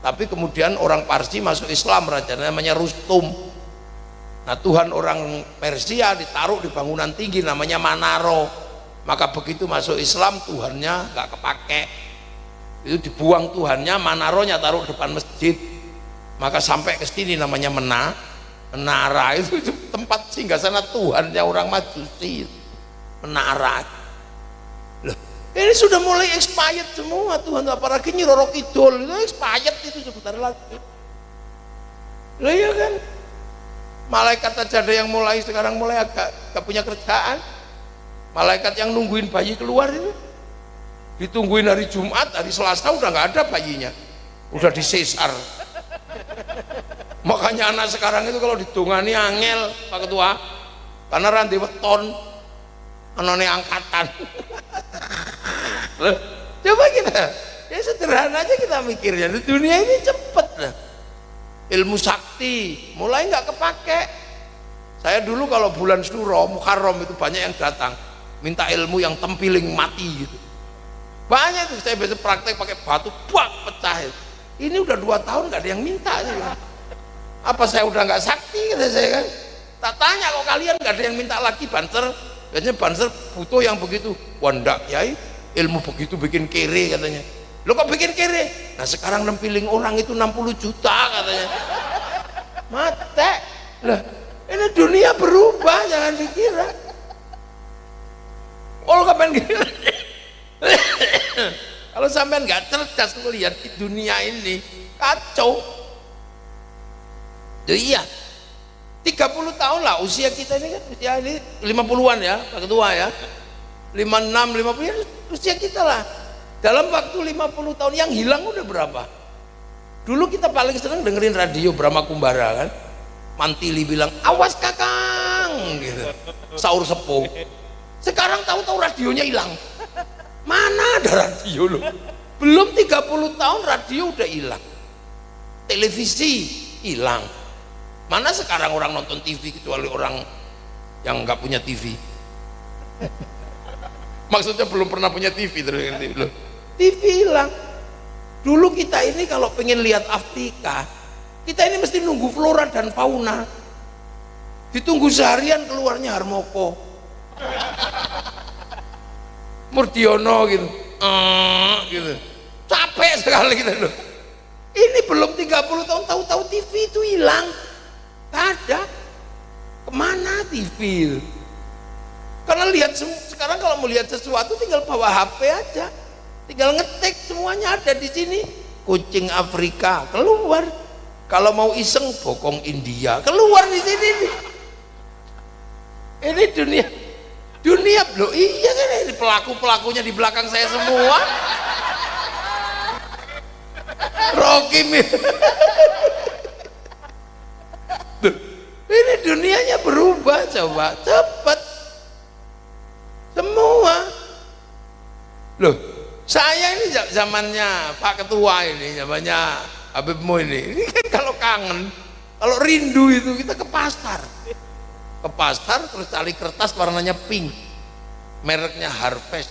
Tapi kemudian orang Parsi masuk Islam, rajanya namanya Rustum. Nah Tuhan orang Persia ditaruh di bangunan tinggi namanya Manaro. Maka begitu masuk Islam Tuhannya nggak kepake. Itu dibuang Tuhannya, Manaronya taruh depan masjid. Maka sampai ke sini namanya menara itu tempat singgasana Tuhannya orang Majusi. Menara. Loh, ini sudah mulai expired semua Tuhan, apalagi Nyi Roro Kidul itu expired itu sebentar lagi. Loh ya kan? Malaikat aja ada yang sekarang mulai agak gak punya kerjaan. Malaikat yang nungguin bayi keluar itu ditungguin hari Jumat, hari Selasa udah nggak ada bayinya, udah disesar. Makanya anak sekarang itu kalau ditungani angel Pak Ketua, karena ranti weton anone angkatan. Coba kita ya sederhana aja kita mikirnya, di dunia ini cepet lah. Ilmu sakti mulai nggak kepake. Saya dulu kalau bulan Suro Muharram itu banyak yang datang minta ilmu yang tempiling mati gitu. Banyak tuh, saya biasa praktek pakai batu buak pecah. Ini udah 2 tahun nggak ada yang minta sih. Apa saya udah nggak sakti kata saya kan? Tak tanya kok kalian nggak ada yang minta lagi banser. Biasanya banser butuh yang begitu. Wah ndak yai, ilmu begitu bikin kere katanya. Lo kok bikin kere? Nah sekarang nempiling orang itu 60 juta katanya. Mate lah, ini dunia berubah, jangan dikira. Oh kapan gitu. Kalau sampean nggak cerdas melihat di dunia ini kacau. Iya, 30 tahun lah usia kita ini kan, usia ini 50-an ya Pak Ketua ya, 56, 50 ya usia kita lah. Dalam waktu 50 tahun yang hilang udah berapa? Dulu kita paling seneng dengerin radio Brahma Kumbara kan, Mantili bilang awas kakang gitu, sahur sepuh. Sekarang tahu-tahu radionya hilang. Mana ada radio loh? Belum 30 tahun radio udah hilang. Televisi hilang. Mana sekarang orang nonton TV kecuali orang yang nggak punya TV. Maksudnya belum pernah punya TV terus loh. TV hilang. Dulu kita ini kalau pengen lihat Afrika, kita ini mesti nunggu flora dan fauna. Ditunggu seharian keluarnya Harmoko. Murdiono gitu. Gitu. Capek sekali kita loh. Ini belum 30 tahun tahu-tahu TV itu hilang. Gak ada. Kemana TV? Karena lihat sekarang kalau mau lihat sesuatu tinggal bawa HP aja. Tinggal ngetik semuanya ada di sini. Kucing Afrika keluar. Kalau mau iseng bokong India keluar di sini. Ini dunia loh, iya kan ini pelakunya di belakang saya semua. Rocky ini dunianya berubah, coba cepet semua loh. Saya ini zamannya Pak Ketua ini, zamannya Habibmu ini kan kalau kangen, kalau rindu itu kita ke pasar terus cari kertas warnanya pink, mereknya Harvest,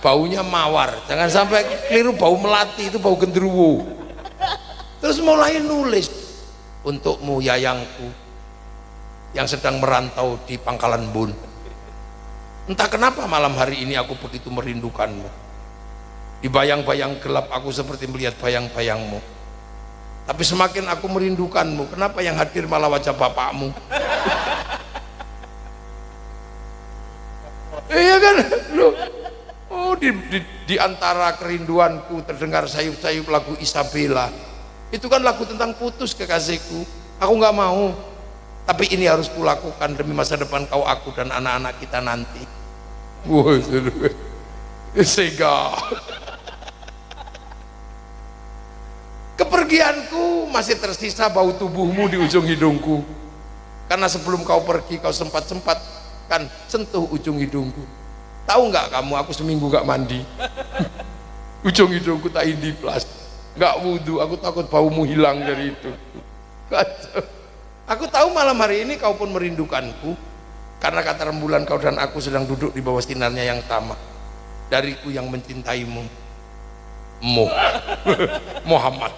baunya mawar, jangan sampai keliru bau melati, itu bau genderuwo. Terus mulai nulis, untukmu yayangku yang sedang merantau di Pangkalan Bun, entah kenapa malam hari ini aku begitu merindukanmu. Di bayang-bayang gelap aku seperti melihat bayang-bayangmu, tapi semakin aku merindukanmu, kenapa yang hadir malah wajah bapakmu? Iya kan, loh. Oh di di antara kerinduanku terdengar sayup-sayup lagu Isabella. Itu kan lagu tentang putus kekasihku. Aku nggak mau, tapi ini harus kulakukan demi masa depan kau, aku dan anak-anak kita nanti. Wah, sega. Kepergianku masih tersisa bau tubuhmu di ujung hidungku. Karena sebelum kau pergi, kau sempat-sempatkan sentuh ujung hidungku. Tahu nggak kamu, aku seminggu nggak mandi. Ujung hidungku tak indiplas, nggak wudhu. Aku takut baumu hilang dari itu. Aku tahu malam hari ini kau pun merindukanku, karena kata rembulan kau dan aku sedang duduk di bawah sinarnya yang tamak. Dariku yang mencintaimu, Muhammad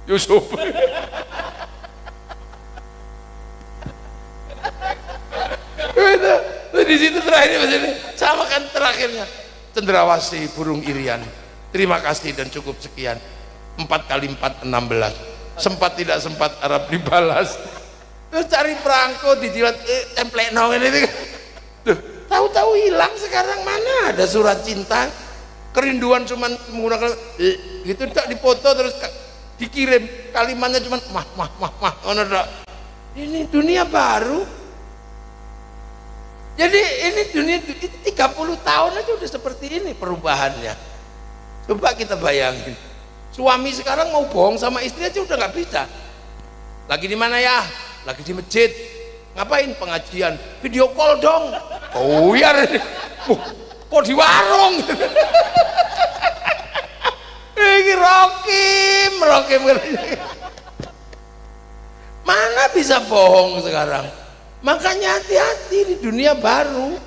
Yusuf. Di situ terakhir sama kan terakhirnya, cendrawasih burung irian, terima kasih dan cukup sekian. 4 kali 4 16, sempat tidak sempat Arab dibalas. Terus cari perangko dijilat template nong ini. Tahu-tahu hilang sekarang. Mana ada surat cinta, kerinduan cuman menggunakan gitu, tak dipoto terus dikirim kalimatnya cuman mah. Ini dunia baru. Jadi ini dunia 30 tahun aja udah seperti ini perubahannya. Coba kita bayangin, suami sekarang mau bohong sama istri aja udah nggak bisa. Lagi di mana ya? Lagi di masjid. Ngapain? Pengajian. Video call dong. Oh ya, kok di warung? Ini Rokim. Mana bisa bohong sekarang? Makanya hati-hati di dunia baru.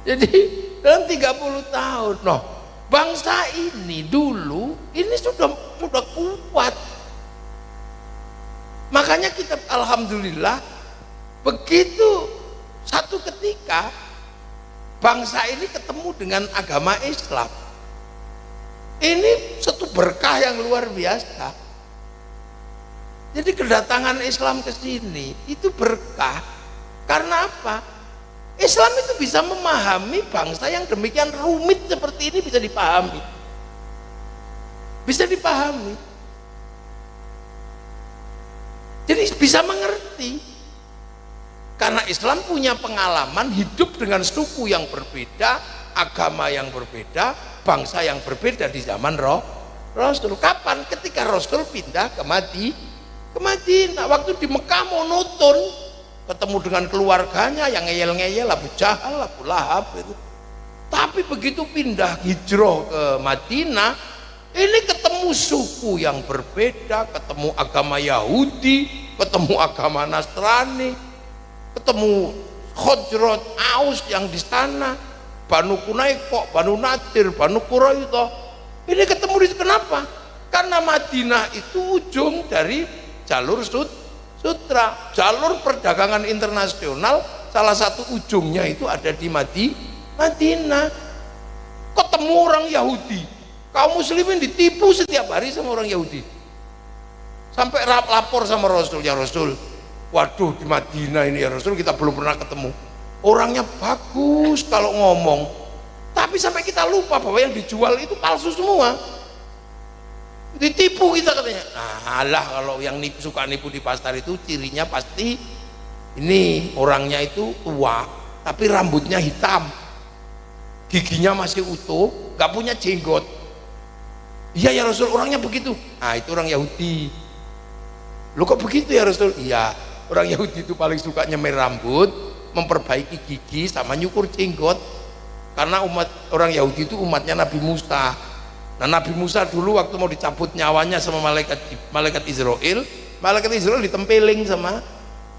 Jadi dalam 30 tahun, bangsa ini dulu ini sudah kuat. Makanya kita alhamdulillah, begitu satu ketika bangsa ini ketemu dengan agama Islam, ini satu berkah yang luar biasa. Jadi kedatangan Islam ke sini itu berkah. Karena apa? Islam itu bisa memahami bangsa yang demikian rumit seperti ini, bisa dipahami. Bisa dipahami. Jadi bisa mengerti. Karena Islam punya pengalaman hidup dengan suku yang berbeda, agama yang berbeda, bangsa yang berbeda di zaman Rasul. Kapan? Ketika Rasul pindah ke Madinah. Waktu di Mekah monoton, ketemu dengan keluarganya yang ngeyel-ngeyel, Abu Jahal, Abu Lahab itu. Tapi begitu pindah hijrah ke Madinah, ini ketemu suku yang berbeda, ketemu agama Yahudi, ketemu agama Nasrani, ketemu Khazraj, Aus yang di sana, Banu Qunaiqah, Banu Nadir, Banu Quraidah. Ini ketemu di kenapa? Karena Madinah itu ujung dari jalur sutra, jalur perdagangan internasional. Salah satu ujungnya itu ada di Madinah. Ketemu orang Yahudi, kaum muslimin ditipu setiap hari sama orang Yahudi. Sampai lapor sama Rasul, ya Rasul, waduh di Madinah ini ya Rasul, kita belum pernah ketemu. Orangnya bagus kalau ngomong, tapi sampai kita lupa bahwa yang dijual itu palsu semua. Ditipu kita katanya. Nah alah, kalau yang suka nipu di pasar itu cirinya pasti ini orangnya itu tua tapi rambutnya hitam, giginya masih utuh, gak punya jenggot. Iya ya Rasul, orangnya begitu. Nah itu orang Yahudi. Lo kok begitu ya Rasul? Iya, orang Yahudi itu paling suka nyemir rambut, memperbaiki gigi sama nyukur jenggot. Karena orang Yahudi itu umatnya Nabi Musa. Nah Nabi Musa dulu waktu mau dicabut nyawanya sama malaikat Israel ditempeling sama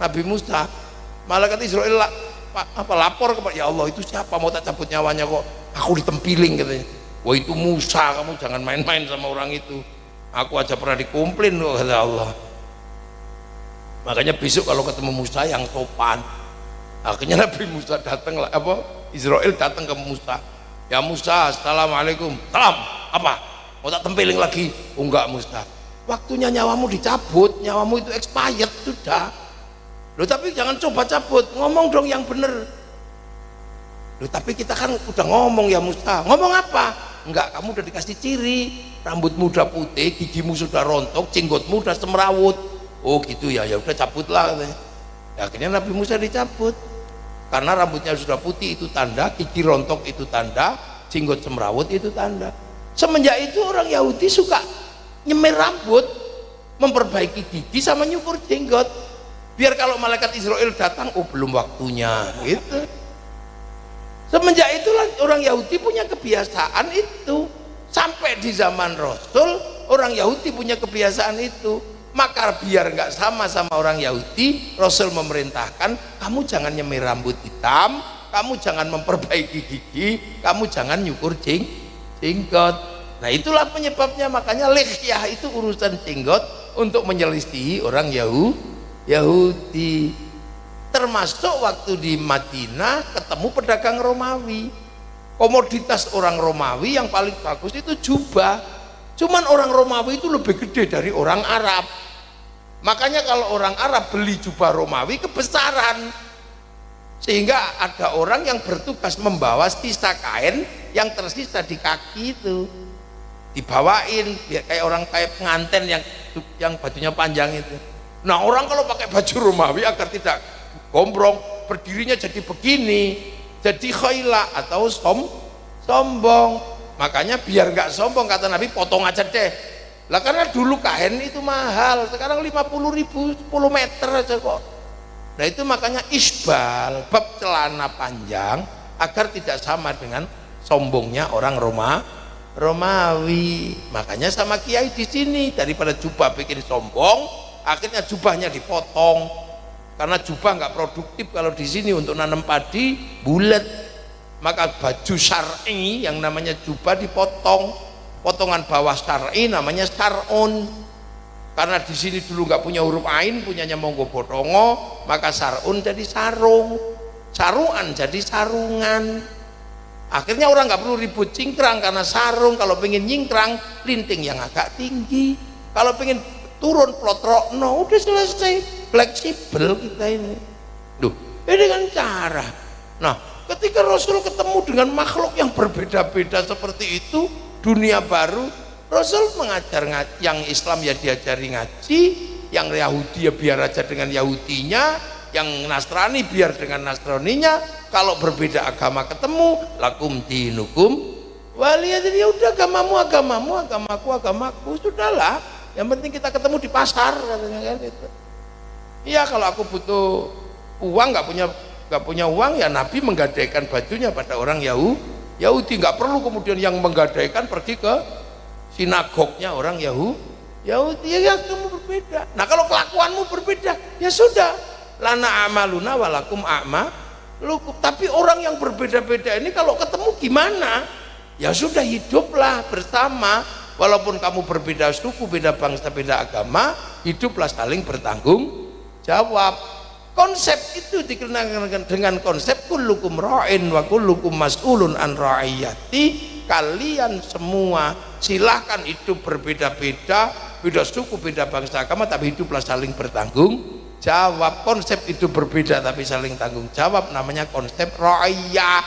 Nabi Musa. Malaikat Israel lapor kepada, ya Allah, itu siapa mau tak cabut nyawanya kok aku ditempiling katanya. Wah itu Musa, kamu jangan main-main sama orang itu. Aku aja pernah dikomplain kok, kata Allah. Makanya besok kalau ketemu Musa yang sopan. Akhirnya Nabi Musa datang, Israel datang ke Musa. Ya Musa, assalamualaikum. Salam. Apa? Mau tak tempeling lagi? Oh enggak Musa, waktunya nyawamu dicabut, nyawamu itu expired sudah. Loh tapi jangan coba cabut, ngomong dong yang bener. Loh, tapi kita kan udah ngomong ya Musa. Ngomong apa? Enggak, kamu udah dikasih ciri, rambutmu udah putih, gigimu sudah rontok, jenggotmu udah semrawut. Oh gitu ya, ya udah cabutlah katanya. Ya, akhirnya Nabi Musa dicabut. Karena rambutnya sudah putih itu tanda, gigi rontok itu tanda, jenggot semrawut itu tanda. Semenjak itu orang Yahudi suka nyemir rambut, memperbaiki gigi sama nyukur jenggot. Biar kalau malaikat Israel datang, oh belum waktunya gitu. Semenjak itulah orang Yahudi punya kebiasaan itu. Sampai di zaman Rasul orang Yahudi punya kebiasaan itu. Maka biar nggak sama orang Yahudi, Rasul memerintahkan kamu jangan nyemir rambut hitam, kamu jangan memperbaiki gigi, kamu jangan nyukur jenggot. Nah itulah penyebabnya, makanya lihyah itu urusan jenggot untuk menyelisihi orang Yahudi. Termasuk waktu di Madinah ketemu pedagang Romawi, komoditas orang Romawi yang paling bagus itu jubah. Cuman orang Romawi itu lebih gede dari orang Arab, makanya kalau orang Arab beli jubah Romawi kebesaran, sehingga ada orang yang bertugas membawa sisa kain yang tersisa di kaki itu dibawain, kayak orang kayak pengantin yang bajunya panjang itu. Nah orang kalau pakai baju Romawi agar tidak gombrong, berdirinya jadi begini, jadi khailah atau sombong. Makanya biar nggak sombong kata Nabi, potong aja deh lah, karena dulu kain itu mahal, sekarang 50.000 10 meter aja kok. Nah itu makanya isbal, bab celana panjang, agar tidak sama dengan sombongnya orang Romawi. Makanya sama kiai di sini, daripada jubah bikin sombong, akhirnya jubahnya dipotong. Karena jubah nggak produktif kalau di sini untuk nanam padi bulat, maka baju syar'i yang namanya jubah dipotong, potongan bawah syar'i namanya sar'un. Karena di sini dulu nggak punya huruf ain, punyanya Monggo Bodongo, maka sar'un jadi sarung, saruan jadi sarungan. Akhirnya orang nggak perlu ribut cingkrang karena sarung. Kalau pengen nyingkrang, linting yang agak tinggi. Kalau pengen turun plotrok, no, udah selesai. Fleksibel kita ini. Duh, ini kan cara. Nah, ketika Rasul ketemu dengan makhluk yang berbeda-beda seperti itu, dunia baru, Rasul mengajar yang Islam ya diajari ngaji, yang Yahudi ya biar aja dengan Yahudinya, yang Nasrani biar dengan Nasraninya. Kalau berbeda agama ketemu, lakum dinukum waliyadin, ya udah agamamu, agamaku, sudahlah. Yang penting kita ketemu di pasar katanya kan itu. Iya, kalau aku butuh uang, nggak punya uang, ya Nabi menggadaikan bajunya pada orang Yahudi. Nggak perlu kemudian yang menggadaikan pergi ke sinagognya orang Yahudi. Ya kamu berbeda. Nah kalau kelakuanmu berbeda, ya sudah, lana amaluna walakum a'malukum. Tapi orang yang berbeda-beda ini kalau ketemu gimana? Ya sudah, hiduplah bersama. Walaupun kamu berbeda suku, beda bangsa, beda agama, hiduplah saling bertanggung jawab. Konsep itu dikenakan dengan konsep kullukum ra'in wa kullukum mas'ulun an ra'iyati. Kalian semua silahkan hidup berbeda-beda, beda suku, beda bangsa, agama, tapi hiduplah saling bertanggung jawab. Konsep hidup berbeda tapi saling tanggung jawab namanya konsep ra'iyah.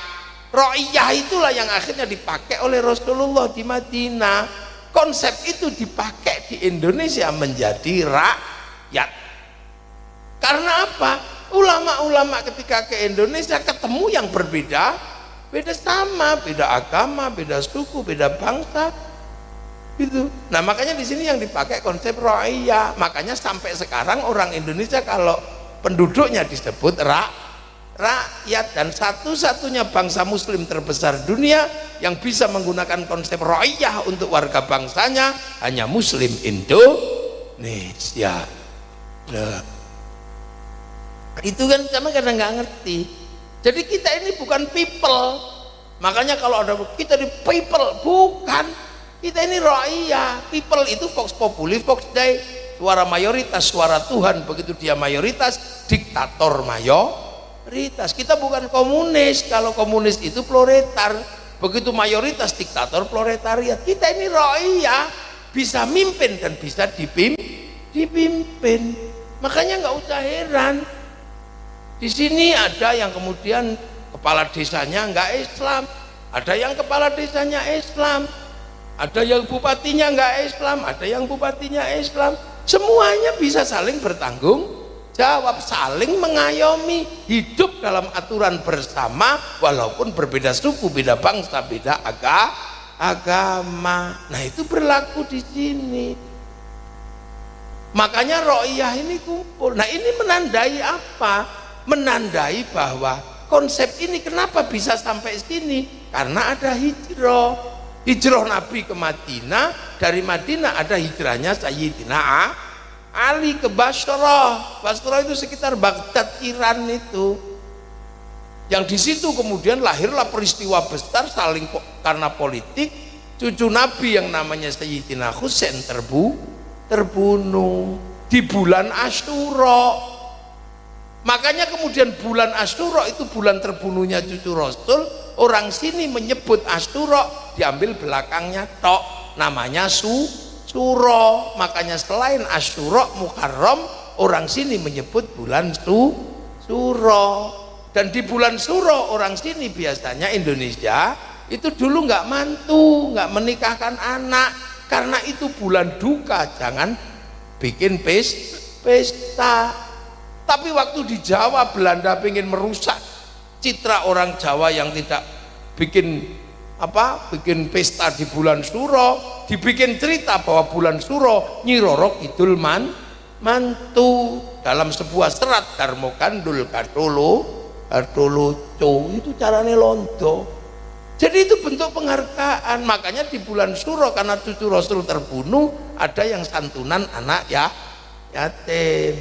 Ra'iyah itulah yang akhirnya dipakai oleh Rasulullah di Madinah. Konsep itu dipakai di Indonesia menjadi rakyat. Karena apa? Ulama-ulama ketika ke Indonesia ketemu yang berbeda, beda sama, beda agama, beda suku, beda bangsa, gitu. Nah makanya di sini yang dipakai konsep ra'iyah. Makanya sampai sekarang orang Indonesia kalau penduduknya disebut rakyat, dan satu-satunya bangsa Muslim terbesar dunia yang bisa menggunakan konsep ra'iyah untuk warga bangsanya hanya Muslim Indonesia. Nah, itu kan sama kadang nggak ngerti. Jadi kita ini bukan people. Makanya kalau ada kita di people, bukan. Kita ini ra'iyah. People itu vox populi, vox dei, suara mayoritas, suara Tuhan. Begitu dia mayoritas, diktator mayoritas. Kita bukan komunis. Kalau komunis itu proletar. Begitu mayoritas, diktator proletariat. Kita ini ra'iyah, bisa mimpin dan bisa dipimpin. Makanya nggak usah heran. Di sini ada yang kemudian kepala desanya enggak Islam, ada yang kepala desanya Islam, ada yang bupatinya enggak Islam, ada yang bupatinya Islam. Semuanya bisa saling bertanggung jawab, saling mengayomi, hidup dalam aturan bersama walaupun berbeda suku, beda bangsa, beda agama. Nah itu berlaku di sini. Makanya Ro'iyah ini kumpul. Nah ini menandai apa? Menandai bahwa konsep ini kenapa bisa sampai sini? Karena ada hijrah. Hijrah Nabi ke Madinah, dari Madinah ada hijrahnya Sayyidina Ali ke Basrah. Basrah itu sekitar Baghdad, Iran itu. Yang di situ kemudian lahirlah peristiwa besar saling karena politik. Cucu Nabi yang namanya Sayyidina Husain terbunuh di bulan Asyura. Makanya kemudian bulan Asyura itu bulan terbunuhnya cucu Rasul. Orang sini menyebut Asyura, diambil belakangnya tok, namanya Suro. Makanya selain Asyura Muharram, orang sini menyebut bulan Suro. Dan di bulan Suro orang sini biasanya Indonesia itu dulu nggak mantu, nggak menikahkan anak, karena itu bulan duka, jangan bikin pesta. Tapi waktu di Jawa Belanda ingin merusak citra orang Jawa yang tidak bikin pesta di bulan Suro, dibikin cerita bahwa bulan Suro Nyi Roro Kidul mantu dalam sebuah serat Darmo Kandul Katuluco, itu carane londo. Jadi itu bentuk penghargaan. Makanya di bulan Suro karena cucu Rasul terbunuh, ada yang santunan anak yatim.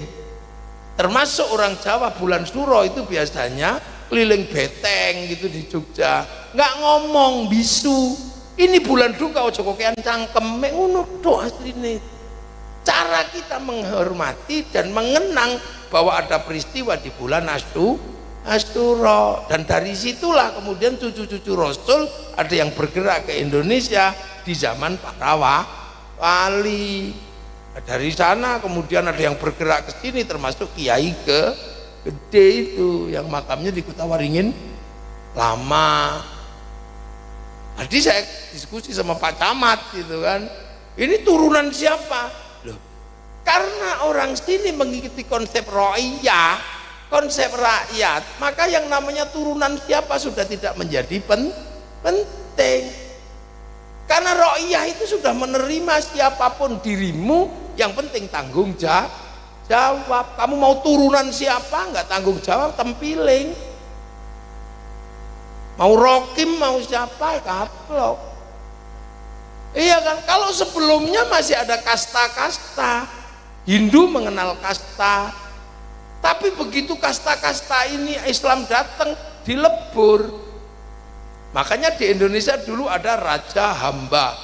Termasuk orang Jawa bulan Suro itu biasanya keliling beteng gitu di Jogja, nggak ngomong bisu. Ini bulan duka ojo kokean cangkem, ngono tok asline. Cara kita menghormati dan mengenang bahwa ada peristiwa di bulan Asyura, dan dari situlah kemudian cucu-cucu Rasul ada yang bergerak ke Indonesia di zaman para wali. Dari sana kemudian ada yang bergerak ke sini, termasuk Kiai Gede itu yang makamnya di Kutawaringin lama. Tadi saya diskusi sama Pak Camat gitu kan, ini turunan siapa? Loh, karena orang sini mengikuti konsep Ro'iyah, konsep rakyat, maka yang namanya turunan siapa sudah tidak menjadi penting. Karena Ro'iyah itu sudah menerima siapapun dirimu, yang penting tanggung jawab. Kamu mau turunan siapa, nggak tanggung jawab, tempiling. Mau Rokim, mau siapa, kaplok. Iya kan? Kalau sebelumnya masih ada kasta-kasta, Hindu mengenal kasta, tapi begitu kasta-kasta ini Islam datang, dilebur. Makanya di Indonesia dulu ada raja hamba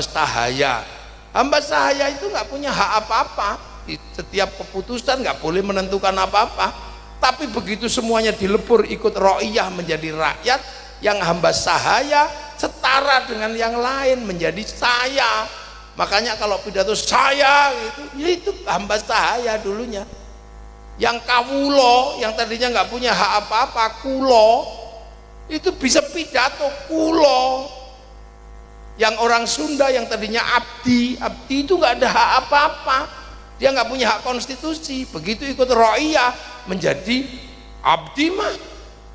sahaya. Hamba sahaya itu nggak punya hak apa-apa, di setiap keputusan nggak boleh menentukan apa-apa. Tapi begitu semuanya dilebur ikut Ro'iyah menjadi rakyat, yang hamba sahaya setara dengan yang lain menjadi saya. Makanya kalau pidato saya gitu, ya itu hamba sahaya dulunya. Yang kawulo, yang tadinya nggak punya hak apa-apa, kulo, itu bisa pidato kulo. Yang orang Sunda yang tadinya abdi itu nggak ada hak apa-apa, dia nggak punya hak konstitusi. Begitu ikut Ro'iyah menjadi abdi mah,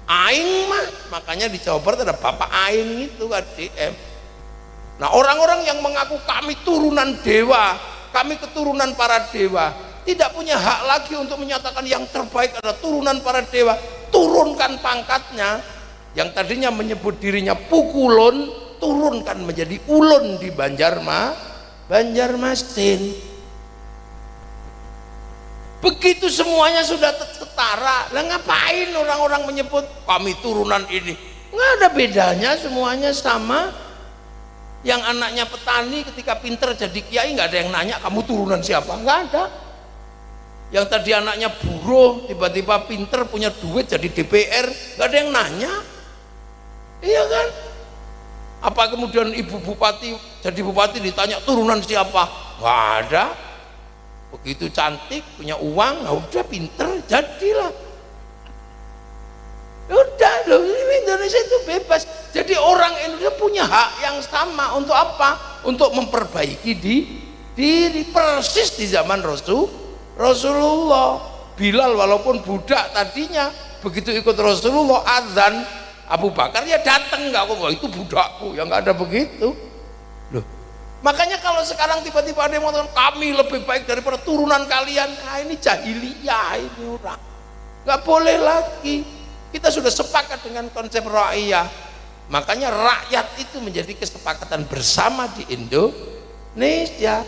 aing mah. Makanya di Jawa Barat ada Bapak Aing itu kan DM. Nah orang-orang yang mengaku kami turunan dewa, kami keturunan para dewa, tidak punya hak lagi untuk menyatakan yang terbaik adalah turunan para dewa. Turunkan pangkatnya. Yang tadinya menyebut dirinya Pukulun, turunkan menjadi Ulun di Banjarmasin. Begitu semuanya sudah setara, lah ngapain orang-orang menyebut kami turunan ini? Nggak ada bedanya, semuanya sama. Yang anaknya petani ketika pinter jadi kiai nggak ada yang nanya kamu turunan siapa, nggak ada. Yang tadi anaknya buruh tiba-tiba pinter punya duit jadi DPR, nggak ada yang nanya. Iya kan? Apa kemudian ibu bupati jadi bupati ditanya turunan siapa? Nggak ada. Begitu cantik, punya uang, nah udah pinter, jadilah. Udah Indonesia itu bebas. Jadi orang Indonesia punya hak yang sama untuk apa? Untuk memperbaiki diri persis di zaman Rasulullah. Bilal walaupun budak tadinya, begitu ikut Rasulullah azan, Abu Bakar ya datang, nggak kok itu budakku, ya nggak ada begitu. Loh, makanya kalau sekarang tiba-tiba ada yang mengatakan kami lebih baik daripada turunan kalian, nah ini jahiliyah ini orang. Nggak boleh lagi. Kita sudah sepakat dengan konsep ra'iyah. Makanya rakyat itu menjadi kesepakatan bersama di Indonesia.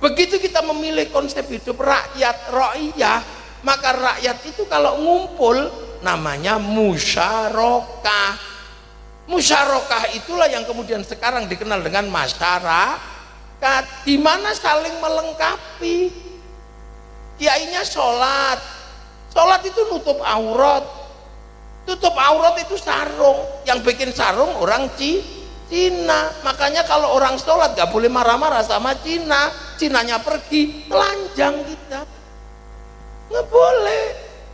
Begitu kita memilih konsep hidup rakyat ra'iyah, maka rakyat itu kalau ngumpul namanya musyarakah. Musyarakah itulah yang kemudian sekarang dikenal dengan masyarakat, di mana saling melengkapi. Kiainya sholat itu nutup aurat. Tutup aurat itu sarung, yang bikin sarung orang Cina. Makanya kalau orang sholat gak boleh marah-marah sama Cinanya pergi, telanjang kita, nggak boleh.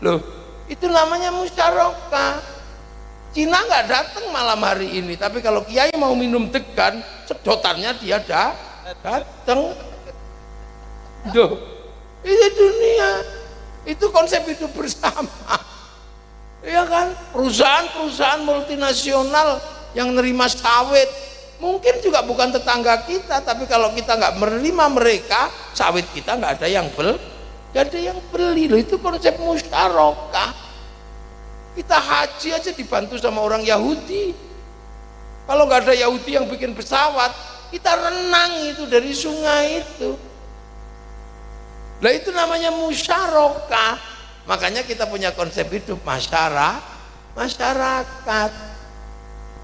Loh, itu namanya musyarakah. Cina nggak datang malam hari ini, tapi kalau kiai mau minum degan, sedotannya dia datang. Duh, ini dunia, itu konsep hidup bersama. Ya kan, perusahaan-perusahaan multinasional yang nerima sawit mungkin juga bukan tetangga kita, tapi kalau kita nggak menerima mereka, sawit kita nggak ada yang beli. Loh, itu konsep musyarakah. Kita haji aja dibantu sama orang Yahudi. Kalau nggak ada Yahudi yang bikin pesawat, kita renang itu dari sungai itu. Nah, itu namanya musyarakah. Makanya kita punya konsep hidup masyarakat.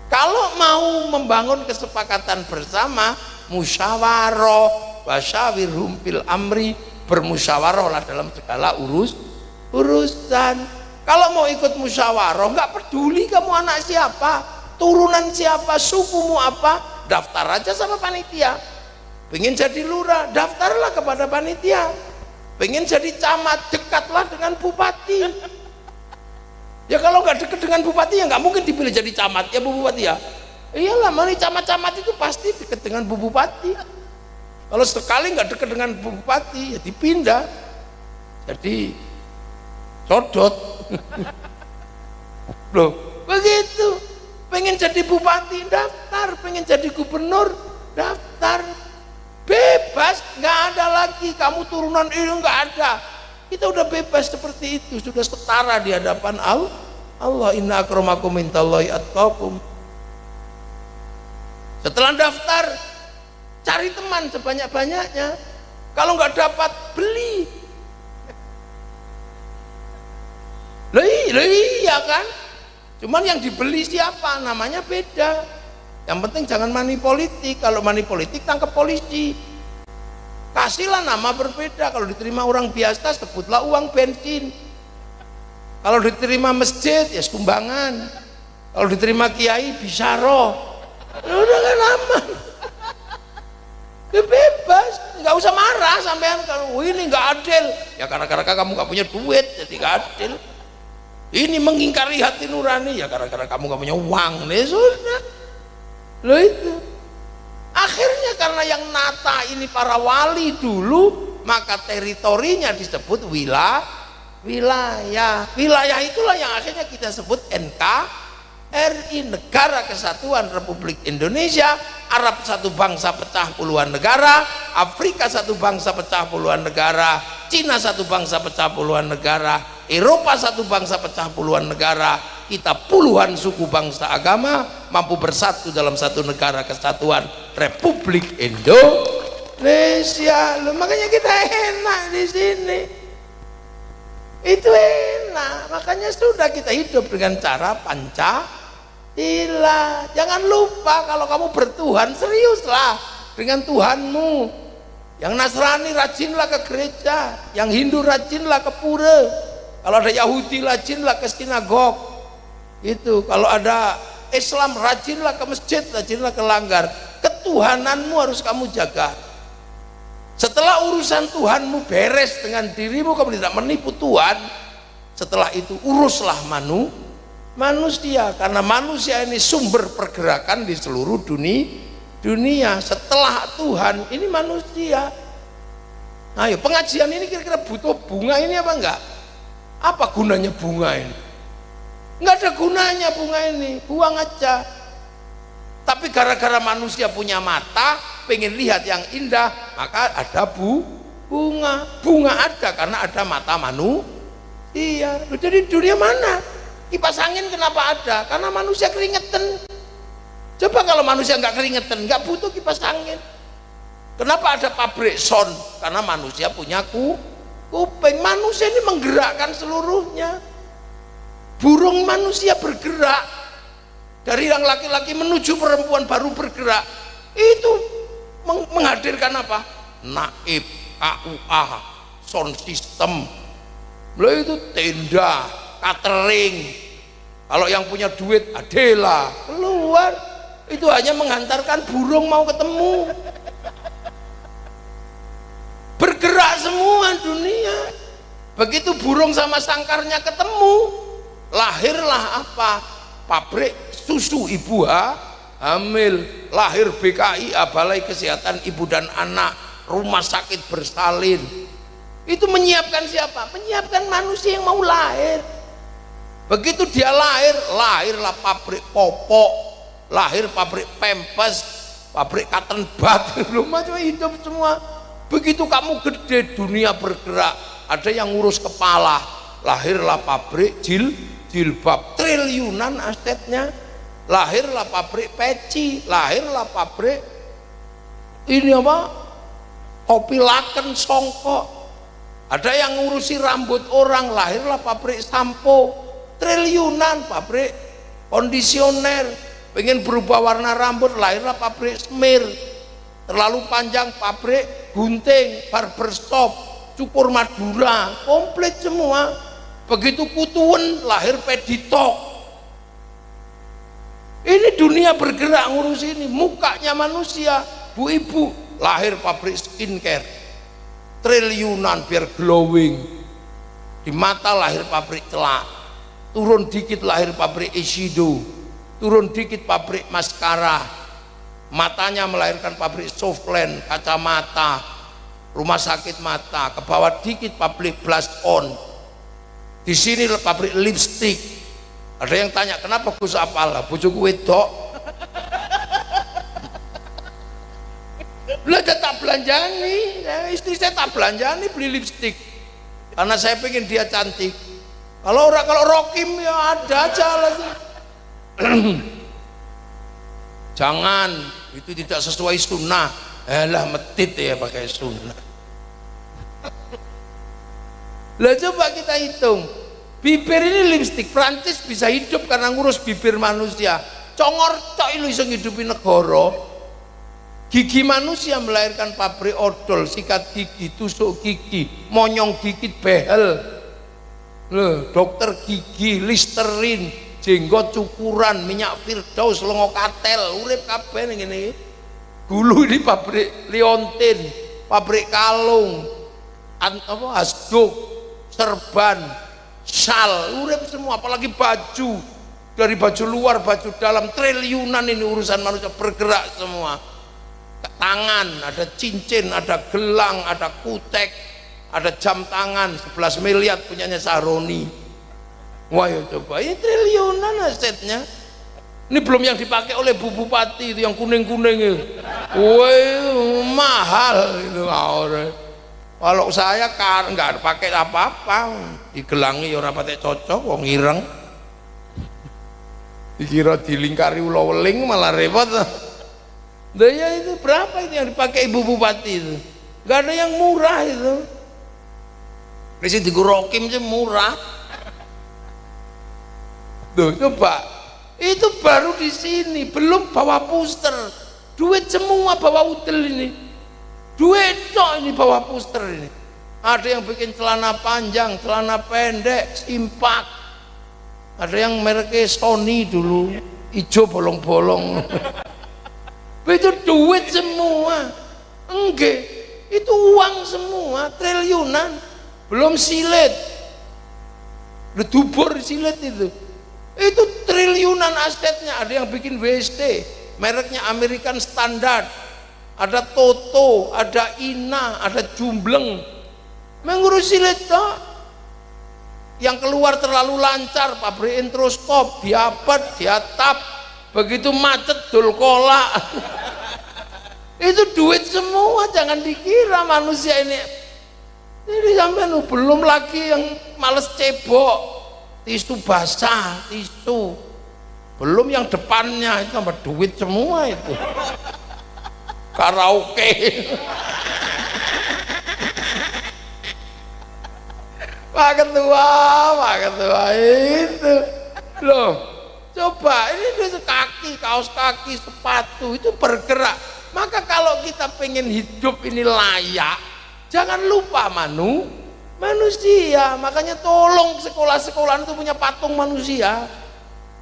Kalau mau membangun kesepakatan bersama, musyawarah, wasyawirhum fil amri, bermusyawarahlah dalam segala urusan. Kalau mau ikut musyawarah, nggak peduli kamu anak siapa, turunan siapa, sukumu apa, daftar aja sama panitia. Pengen jadi lurah, daftarlah kepada panitia. Pengen jadi camat, dekatlah dengan bupati. Ya kalau nggak dekat dengan bupati ya nggak mungkin dipilih jadi camat ya Bu Bupati ya. Iyalah, mana camat-camat itu pasti dekat dengan Bu Bupati. Kalau sekali nggak dekat dengan Bu Bupati ya dipindah. Jadi sodot. Loh, begitu. Pengen jadi bupati daftar, pengen jadi gubernur daftar. Bebas, nggak ada lagi kamu turunan ini, nggak ada. Kita udah bebas seperti itu, sudah setara di hadapan Allah. Inna akramakum indallahi atqakum. Setelah daftar, cari teman sebanyak-banyaknya. Kalau nggak dapat, beli. Loh, iya kan? Cuman yang dibeli siapa? Namanya beda. Yang penting jangan money politik. Kalau money politik tangkap polisi. Kasihlah nama berbeda. Kalau diterima orang biasa sebutlah uang bensin. Kalau diterima masjid ya sumbangan. Kalau diterima kiai bisyarah. Udah kan aman. Ya bebas, nggak usah marah sampean kalau ini nggak adil. Ya karena kamu nggak punya duit jadi nggak adil. Ini mengingkari hati nurani ya karena kamu nggak punya uang. Nih sudah. Loh itu. Akhirnya karena yang nata ini para wali dulu, maka teritorinya disebut wilayah. Wilayah itulah yang akhirnya kita sebut NKRI, Negara Kesatuan Republik Indonesia. Arab satu bangsa pecah puluhan negara, Afrika satu bangsa pecah puluhan negara, Cina satu bangsa pecah puluhan negara, Eropa satu bangsa pecah puluhan negara. Kita puluhan suku bangsa agama mampu bersatu dalam satu negara kesatuan Republik Indonesia. Loh, makanya kita enak di sini. Itu enak. Makanya sudah kita hidup dengan cara Pancasila. Jangan lupa kalau kamu bertuhan, seriuslah dengan Tuhanmu. Yang Nasrani rajinlah ke gereja, yang Hindu rajinlah ke pura. Kalau ada Yahudi rajinlah ke sinagog. Itu kalau ada Islam rajinlah ke masjid, rajinlah ke langgar. Ketuhananmu harus kamu jaga. Setelah urusan Tuhanmu beres dengan dirimu, kamu tidak menipu Tuhan. Setelah itu uruslah manusia, karena manusia ini sumber pergerakan di seluruh dunia. Setelah Tuhan ini manusia. Ayo, pengajian ini kira-kira butuh bunga ini apa enggak? Apa gunanya bunga ini? Enggak ada gunanya bunga ini, buang aja. Tapi gara-gara manusia punya mata, pengen lihat yang indah, maka ada bunga. Bunga ada karena ada mata manusia. Jadi dunia mana? Kipas angin kenapa ada? Karena manusia keringetan. Coba kalau manusia nggak keringetan, nggak butuh kipas angin. Kenapa ada pabrik son? Karena manusia punya kuping. Manusia ini menggerakkan seluruhnya. Burung manusia bergerak. Dari yang laki-laki menuju perempuan baru bergerak. Itu menghadirkan apa? Naib, KUA, sound system. Lalu itu tenda, catering. Kalau yang punya duit, adalah keluar. Itu hanya menghantarkan burung mau ketemu. Bergerak semua dunia. Begitu burung sama sangkarnya ketemu, lahirlah apa? Pabrik susu ibu hamil, lahir BKI, Balai Kesehatan Ibu dan Anak, rumah sakit bersalin. Itu menyiapkan siapa? Menyiapkan manusia yang mau lahir. Begitu dia lahir, lahirlah pabrik popok, lahir pabrik pempes, pabrik cotton bud, rumah cuma hidup semua. Begitu kamu gede, dunia bergerak, ada yang ngurus kepala, lahirlah pabrik jilbab, triliunan asetnya. Lahirlah pabrik peci, lahirlah pabrik ini apa? Kopi laken songkok. Ada yang ngurusi rambut orang, lahirlah pabrik sampo, triliunan. Pabrik kondisioner, pengen berubah warna rambut, lahirlah pabrik semir. Terlalu panjang, pabrik gunting, barbershop, cukur Madura, komplit semua. Begitu kutuan, lahir peditok. Ini dunia bergerak ngurus ini. Mukanya manusia, bu ibu, lahir pabrik skincare, triliunan biar glowing. Di mata lahir pabrik celak, turun dikit lahir pabrik Ishido, turun dikit pabrik maskara. Matanya melahirkan pabrik softland, kacamata, rumah sakit mata. Ke bawah dikit pabrik blush on. Di sini pabrik lipstick. Ada yang tanya, kenapa Gus apal? Bojoku wedok. Lah tak belanjani, istri saya tak belanjani beli lipstick. Karena saya pengen dia cantik. Kalau rokim ya ada aja lah. Jangan, itu tidak sesuai sunnah. Lah medit ya pakai sunnah. Lah coba kita hitung, bibir ini lipstik. Prancis bisa hidup karena ngurus bibir manusia. Congor cok ilu iso ngidupi negara. Gigi manusia melahirkan pabrik odol, sikat gigi, tusuk gigi, monyong gigit behel. Loh, dokter gigi, listerin, jenggot cukuran, minyak firdaus, lengo katel, urip kabeh ning ngene. Dulu ini pabrik liontin, pabrik kalung, hasduk, serban, syal, urip semua, apalagi baju, dari baju luar, baju dalam, triliunan ini urusan manusia, bergerak semua. Tangan, ada cincin, ada gelang, ada kutek, ada jam tangan, 11 miliar punyanya Saroni. Wah ya coba, ini triliunan asetnya. Ini belum yang dipakai oleh Bu Bupati itu yang kuning-kuning itu. Wah mahal itu. Kalau saya kan nggak pakai apa-apa, digelangi ya ora patek cocok, wong ireng. Dikira dilingkari ulo weling malah repot. Daya itu berapa itu yang dipakai Ibu Bupati itu? Nggak ada yang murah itu. Di digurokim aja murah. Tuh coba, itu baru di sini, belum bawa booster, duit semua bawa udel ini, duit tok ini bawa booster ini. Ada yang bikin celana panjang, celana pendek, simpak. Ada yang mereknya Sony dulu, hijau bolong-bolong. Itu duit semua, enggak, itu uang semua, triliunan, belum silet, udah dubur silet itu. Itu triliunan asetnya. Ada yang bikin WST, mereknya American Standard, ada Toto, ada Ina, ada Jumbleng, mengurusi itu. Yang keluar terlalu lancar, pabrik introskop, diapet, diatap, begitu macet dol kolak. Itu duit semua, jangan dikira manusia ini. Jadi sampai belum lagi yang males cebok, tisu basah, tisu. Belum yang depannya itu tambah duit semua itu. Karaoke. Pak Ketua itu loh, coba ini kaki, kaos kaki, sepatu itu bergerak. Maka kalau kita pengen hidup ini layak, jangan lupa manusia. Makanya tolong sekolah-sekolah itu punya patung manusia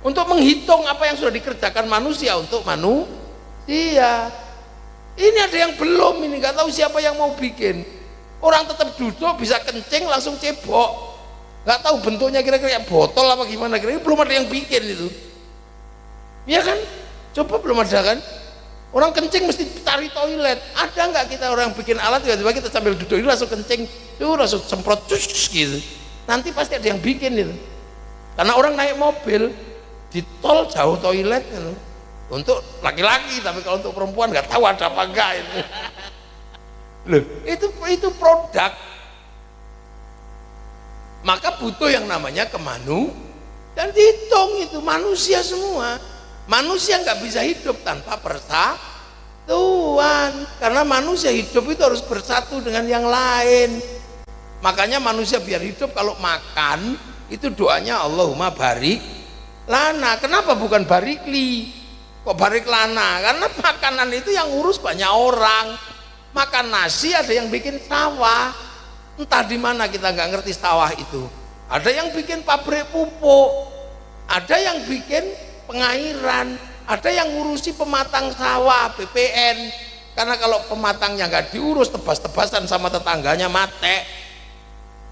untuk menghitung apa yang sudah dikerjakan manusia untuk manusia. Ini ada yang belum, ini nggak tahu siapa yang mau bikin. Orang tetap duduk bisa kencing langsung cebok, nggak tahu bentuknya kira-kira botol apa gimana, kira-kira belum ada yang bikin itu. Iya kan? Coba belum ada kan? Orang kencing mesti cari toilet. Ada nggak kita orang bikin alat tiba-tiba kita sambil duduk ini langsung kencing, tuh langsung semprot cus gitu. Nanti pasti ada yang bikin itu. Karena orang naik mobil di tol jauh toilet gitu. Untuk laki-laki, tapi kalau untuk perempuan nggak tahu ada apa enggak itu. Loh, itu produk. Maka butuh yang namanya dan dihitung itu manusia semua. Manusia nggak bisa hidup tanpa persatuan, karena manusia hidup itu harus bersatu dengan yang lain. Makanya manusia biar hidup kalau makan itu doanya Allahumma barik lana. Kenapa bukan barikli? Kok barik lana? Karena makanan itu yang urus banyak orang. Makan nasi ada yang bikin sawah, entah di mana kita nggak ngerti sawah itu. Ada yang bikin pabrik pupuk, ada yang bikin pengairan, ada yang ngurusi pematang sawah, BPN. Karena kalau pematangnya nggak diurus, tebas-tebasan sama tetangganya mate.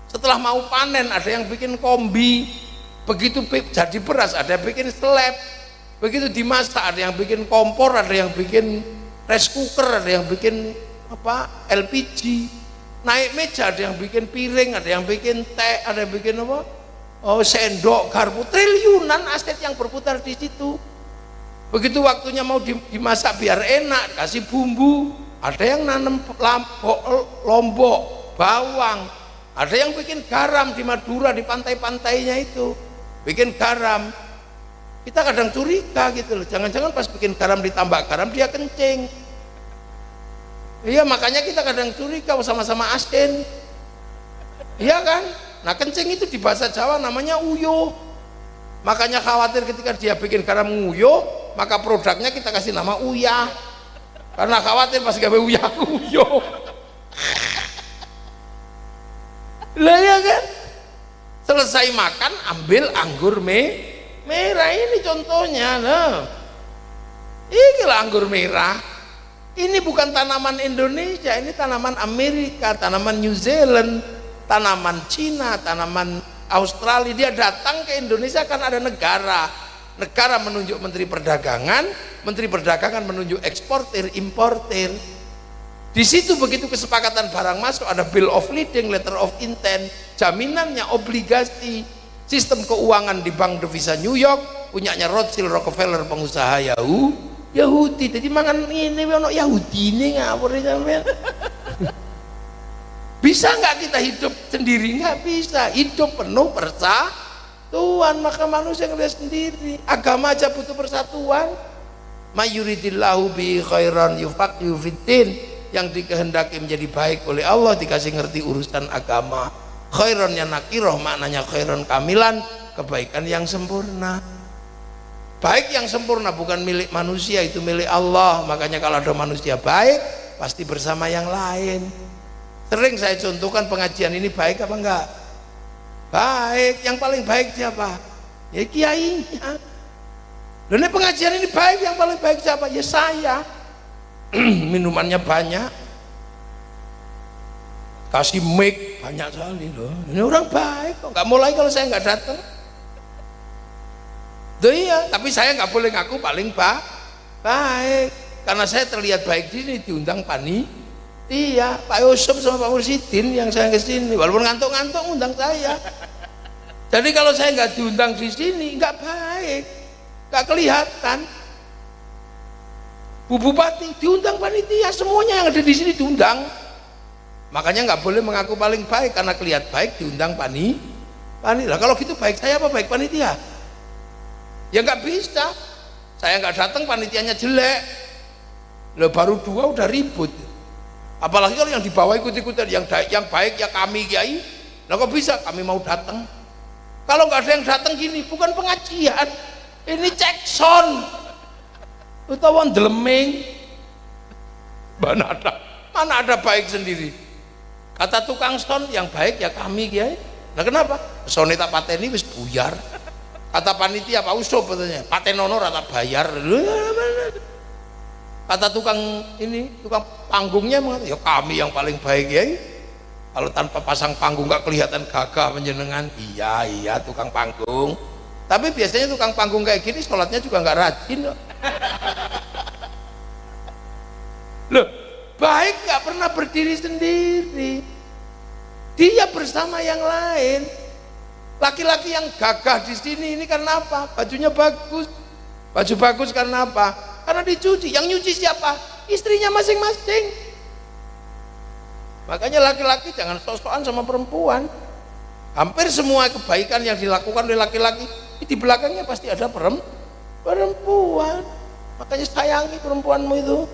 Setelah mau panen ada yang bikin kombi, begitu jadi beras ada yang bikin slab, begitu dimasak ada yang bikin kompor, ada yang bikin rice cooker, ada yang bikin LPG, naik meja ada yang bikin piring, ada yang bikin teh, ada yang bikin sendok, garpu, triliunan aset yang berputar di situ. Begitu waktunya mau dimasak biar enak, kasih bumbu, ada yang nanam lombok, bawang, ada yang bikin garam di Madura, di pantai-pantainya itu bikin garam. Kita kadang curiga gitu loh, jangan-jangan pas bikin garam ditambah garam dia kencing. Iya, makanya kita kadang curiga sama-sama asin. Iya kan? Nah, kencing itu di bahasa Jawa namanya uyuh. Makanya khawatir ketika dia bikin garam nguyuh, maka produknya kita kasih nama uyah. Karena khawatir pas gawe uyah uyuh. Lah ya kan? Selesai makan ambil anggur merah, ini contohnya. Nah, ini lah anggur merah. Ini bukan tanaman Indonesia, ini tanaman Amerika, tanaman New Zealand, tanaman Cina, tanaman Australia. Dia datang ke Indonesia karena ada negara menunjuk menteri perdagangan menunjuk eksportir, importir. Di situ begitu kesepakatan barang masuk ada bill of lading, letter of intent, jaminannya obligasi, sistem keuangan di bank devisa New York, punyanya Rothschild, Rockefeller, pengusaha Yahudi. Jadi mangan ini ono Yahudi ini ngawur sampean. Bisa nggak kita hidup sendiri? Nggak bisa. Hidup penuh persatuan. Maka manusia ngelihat sendiri. Agama aja butuh persatuan. Mayuridillahu bi khairan yufaqihu fiddin. Yang dikehendaki menjadi baik oleh Allah dikasih ngerti urusan agama. Khairannya nakiroh, maknanya khairan kamilan, kebaikan yang sempurna. Baik yang sempurna bukan milik manusia, itu milik Allah. Makanya kalau ada manusia baik pasti bersama yang lain. Sering saya contohkan pengajian ini baik apa enggak? Baik. Yang paling baik siapa? Ya kiainya. Dan pengajian ini baik, yang paling baik siapa? Ya saya. Minumannya banyak, kasih mic banyak sekali loh. Ini orang baik kok, nggak mulai kalau saya nggak datang. Duh iya, tapi saya nggak boleh ngaku paling baik karena saya terlihat baik di sini, diundang panitia Pak Yusuf sama Pak Mursidin yang saya kesini, walaupun ngantuk-ngantuk undang saya. Jadi kalau saya nggak diundang di sini nggak baik, nggak kelihatan. Bu Bupati diundang panitia, semuanya yang ada di sini diundang. Makanya nggak boleh mengaku paling baik karena kelihatan baik diundang panitia. Kalau gitu baik saya apa baik panitia? Ya nggak bisa. Saya nggak datang panitianya jelek. Loh, baru 2 udah ribut. Apalagi kalau yang di bawah ikut-ikutan, yang baik ya kami kiai. Lah kok bisa kami mau datang? Kalau nggak ada yang datang gini, bukan pengajian, ini cek sound, utawa deleming. Mana ada baik sendiri? Kata tukang sound, yang baik ya kami kiai. Nah kenapa? Sound tak pateni wis buyar. Kata panitia Pak Usop katanya, patenono rata bayar. Kata tukang panggungnya mengatakan, ya kami yang paling baik kiai. Kalau tanpa pasang panggung nggak kelihatan gagah menjenengan. Iya tukang panggung. Tapi biasanya tukang panggung kayak gini sholatnya juga nggak rajin loh. Loh, baik nggak pernah berdiri sendiri. Dia bersama yang lain. Laki-laki yang gagah di sini ini karena apa? Bajunya bagus. Baju bagus karena apa? Karena dicuci. Yang nyuci siapa? Istrinya masing-masing. Makanya laki-laki jangan sok-sokan sama perempuan. Hampir semua kebaikan yang dilakukan oleh laki-laki di belakangnya pasti ada perempuan. Makanya sayangi perempuanmu itu.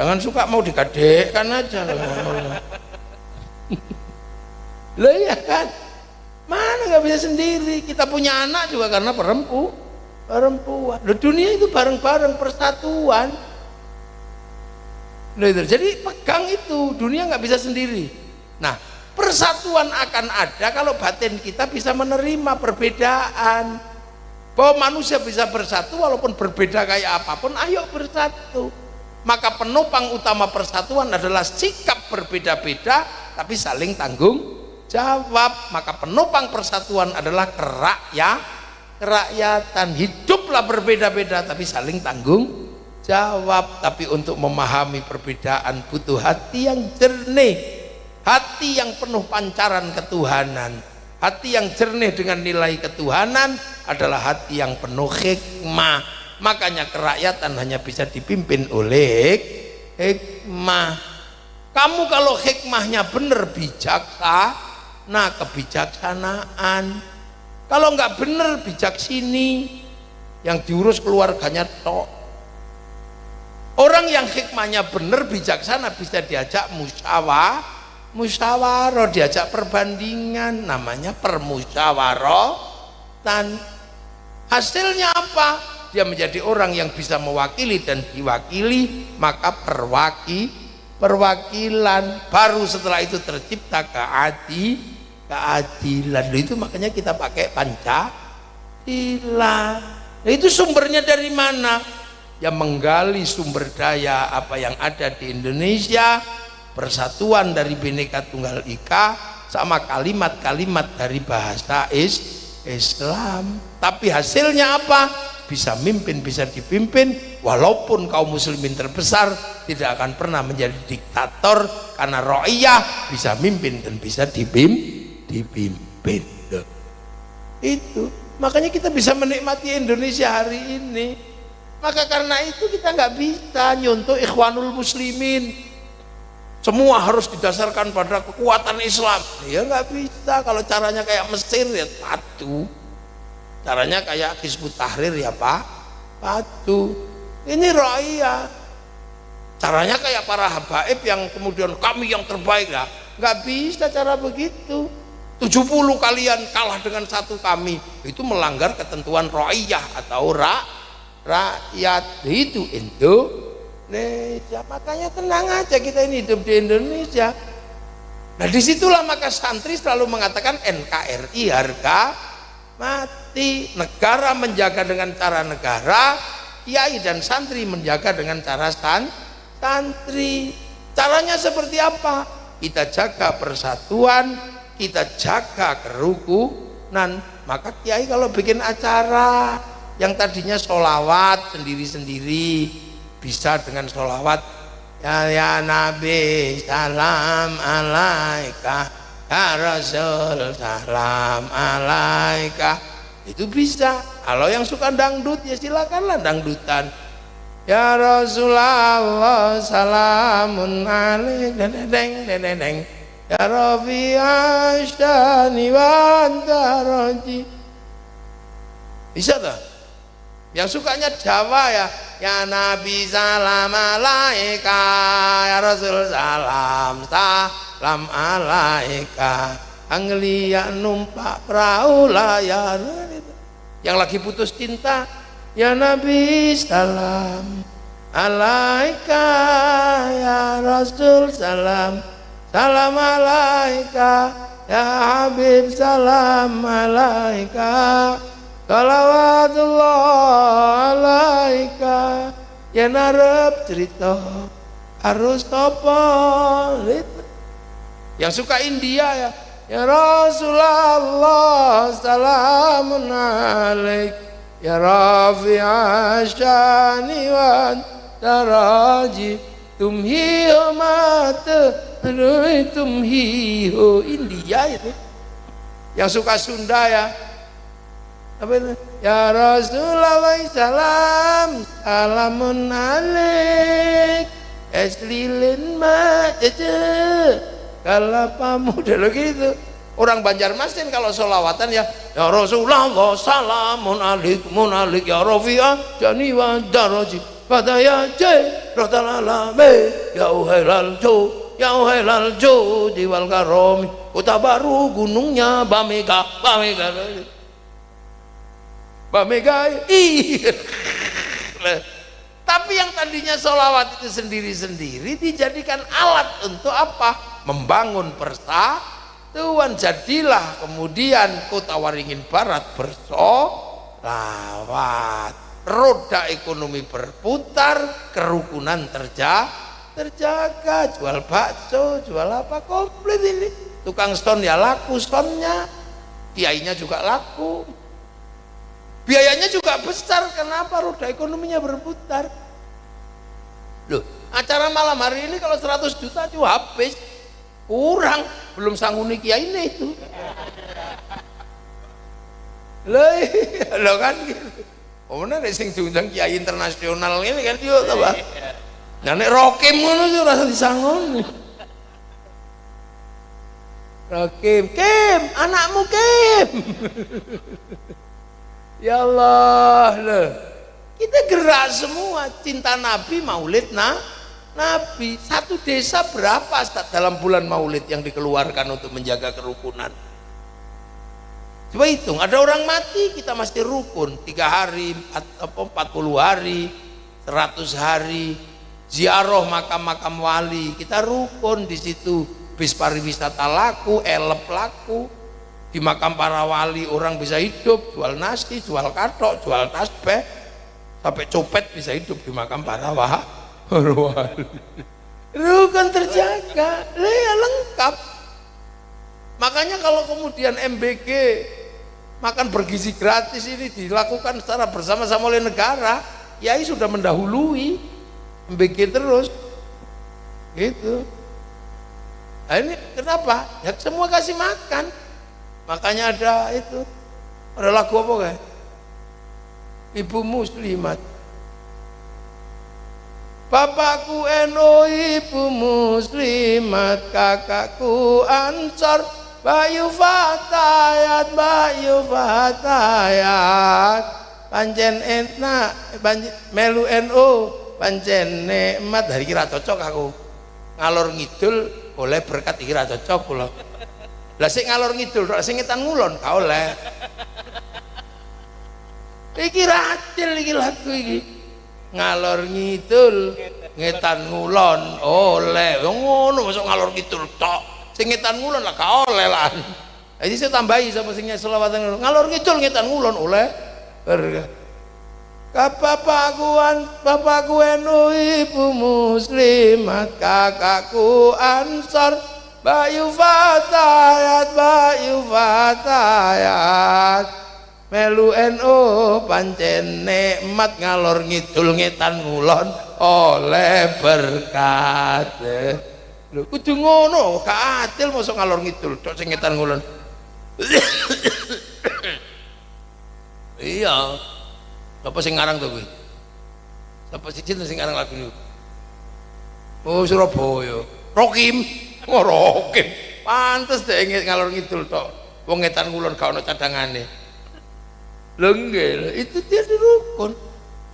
Jangan suka mau digadekkan aja. Loh iya kan? Mana nggak bisa sendiri. Kita punya anak juga karena perempuan. Loh, dunia itu bareng-bareng, persatuan. Jadi pegang itu, dunia nggak bisa sendiri. Nah, persatuan akan ada kalau batin kita bisa menerima perbedaan. Bahwa manusia bisa bersatu walaupun berbeda kayak apapun, ayo bersatu. Maka penopang utama persatuan adalah sikap berbeda-beda tapi saling tanggung jawab. Maka penopang persatuan adalah kerakyatan. Hiduplah berbeda-beda tapi saling tanggung jawab. Tapi untuk memahami perbedaan butuh hati yang jernih, hati yang penuh pancaran ketuhanan. Hati yang jernih dengan nilai ketuhanan adalah hati yang penuh hikmah. Makanya kerakyatan hanya bisa dipimpin oleh hikmah. Kamu kalau hikmahnya benar, bijaksana, kebijaksanaan. Kalau nggak benar, bijak sini, yang diurus keluarganya tok. Orang yang hikmahnya benar, bijaksana bisa diajak musyawarah, diajak perbandingan, namanya permusyawaratan. Hasilnya apa? Dia menjadi orang yang bisa mewakili dan diwakili, maka perwakilan. Baru setelah itu tercipta keadilan. Itu makanya kita pakai Pancasila. Nah, itu sumbernya dari mana? Yang menggali sumber daya apa yang ada di Indonesia, persatuan dari Bhinneka Tunggal Ika, sama kalimat-kalimat dari bahasa Islam. Tapi hasilnya apa? Bisa mimpin, bisa dipimpin. Walaupun kaum muslimin terbesar tidak akan pernah menjadi diktator, karena ra'iyah bisa mimpin dan bisa dipimpin. Itu makanya kita bisa menikmati Indonesia hari ini. Maka karena itu kita nggak bisa nyontoh Ikhwanul Muslimin, semua harus didasarkan pada kekuatan Islam. Ya nggak bisa. Kalau caranya kayak Mesir ya patuh, caranya kayak Hizbut Tahrir ya patuh. Ini rakyat. Caranya kayak para habaib yang kemudian kami yang terbaik lah. Nggak bisa cara begitu. 70 kalian kalah dengan 1 kami, itu melanggar ketentuan rakyat atau rakyat. Itu Indonesia. Makanya tenang aja, kita ini hidup di Indonesia. Nah disitulah maka santri selalu mengatakan NKRI harga mati. Negara menjaga dengan cara negara, kiai dan santri menjaga dengan cara santri. Caranya seperti apa? Kita jaga persatuan, kita jaga kerukunan. Maka kiai kalau bikin acara Yang tadinya sholawat sendiri-sendiri bisa dengan sholawat ya Nabi salam alaika, ya Rasul salam alaika, itu bisa. Kalau yang suka dangdut ya silakanlah dangdutan. Ya Rasulullah salamun alaika deng deng deng, ya Rafi asyani wa daraji. Bisa tak? Yang sukanya Jawa ya Nabi salam alaika, ya Rasul salam alaika, Anglia numpak perahu layar. Yang lagi putus cinta ya Nabi salam alaika, ya Rasul salam alaika, ya Habib salam alaika, salawatullah alaika. Ya narep cerita harus topo. Yang suka India ya Rasulullah salamun alaik, ya Rafi asyani wa daraji, tumhi mata tumhi India itu. Yang suka Sunda apa itu? Ya Rasulullah salam salamun alaik, eslilin majaja kalapamu. Udah gitu. Orang Banjarmasin kalau sholawatan ya Rasulullah salamun alaik ya Rafi'ah jani wa daraji padaya jai rotalalame ya uhailal jo diwal karomi kota baru gunungnya Bamega Tapi yang tadinya sholawat itu sendiri-sendiri dijadikan alat untuk apa? Membangun persatuan. Jadilah kemudian Kota Waringin Barat bersolawat, roda ekonomi berputar, kerukunan terjaga, jual bakso, jual apa, komplit ini. Tukang stone ya laku stonenya, kiainya juga laku. Biayanya juga besar. Kenapa? Roda ekonominya berputar. Loh, acara malam hari ini kalau 100 juta itu habis, kurang, belum sangguni kiai ini itu. Loh kan gitu. Oh bener sing diundang kiai internasional ini kan yo ta, Pak. Nah nek Rokim ngono sih ora disangoni. Rokim, Kim, anakmu Kim. Ya Allah, loh. Kita gerak semua cinta Nabi, maulid Nabi. Satu desa berapa dalam bulan maulid yang dikeluarkan untuk menjaga kerukunan? Coba hitung, ada orang mati kita mesti rukun 3 hari, 40 hari, 100 hari, ziarah makam-makam wali, kita rukun di situ. Bis pariwisata laku, elep laku. Di makam para wali orang bisa hidup, jual nasi, jual katok, jual tasbih, sampai copet bisa hidup di makam para wali. Rukun terjaga, ya lengkap. Makanya kalau kemudian MBG makan bergizi gratis ini dilakukan secara bersama-sama oleh negara, Kiai sudah mendahului MBG terus, gitu. Nah ini kenapa? Ya semua kasih makan. Makanya ada itu, ada lagu apa kan? Ibu Muslimat, bapakku NU, ibu Muslimat, kakakku Ansor, Bayu Fatayat, pancen enak, melu NU, pancen nikmat. Hari kira cocok aku ngalor ngidul oleh berkat kira cocok kula. Lah sing ngalor ngidul tok sing ngetan ngulon gak oleh. Iki racil iki lagu iki. Ngalor ngidul ngetan ngulon oleh. Wong ngono masuk ngalor ngidul tok. Sing ngetan ngulon lah gak oleh lah. Jadi saya tambahi sama sing selawatan ngalor ngidul ngetan ngulon oleh. Bapakku NU, ibu Muslimat, kakakku Ansor, Bayu Fatayat, melu NU pancen nikmat ngalor ngidul ngetan ngulon oleh berkat. Lho kudu ngono, gak adil mosok ngalor ngidul tok sing ngetan ngulon. Iya. Apa sing ngarang to kuwi? Sapa siji sing ngarang lagu niku? Oh Surabaya. Rokim. Oh Rokim. Pantes dhek ngalor ngidul tok. Wong ngetan ngulon gak ono cadangane. Lho nggih, itu dia rukun.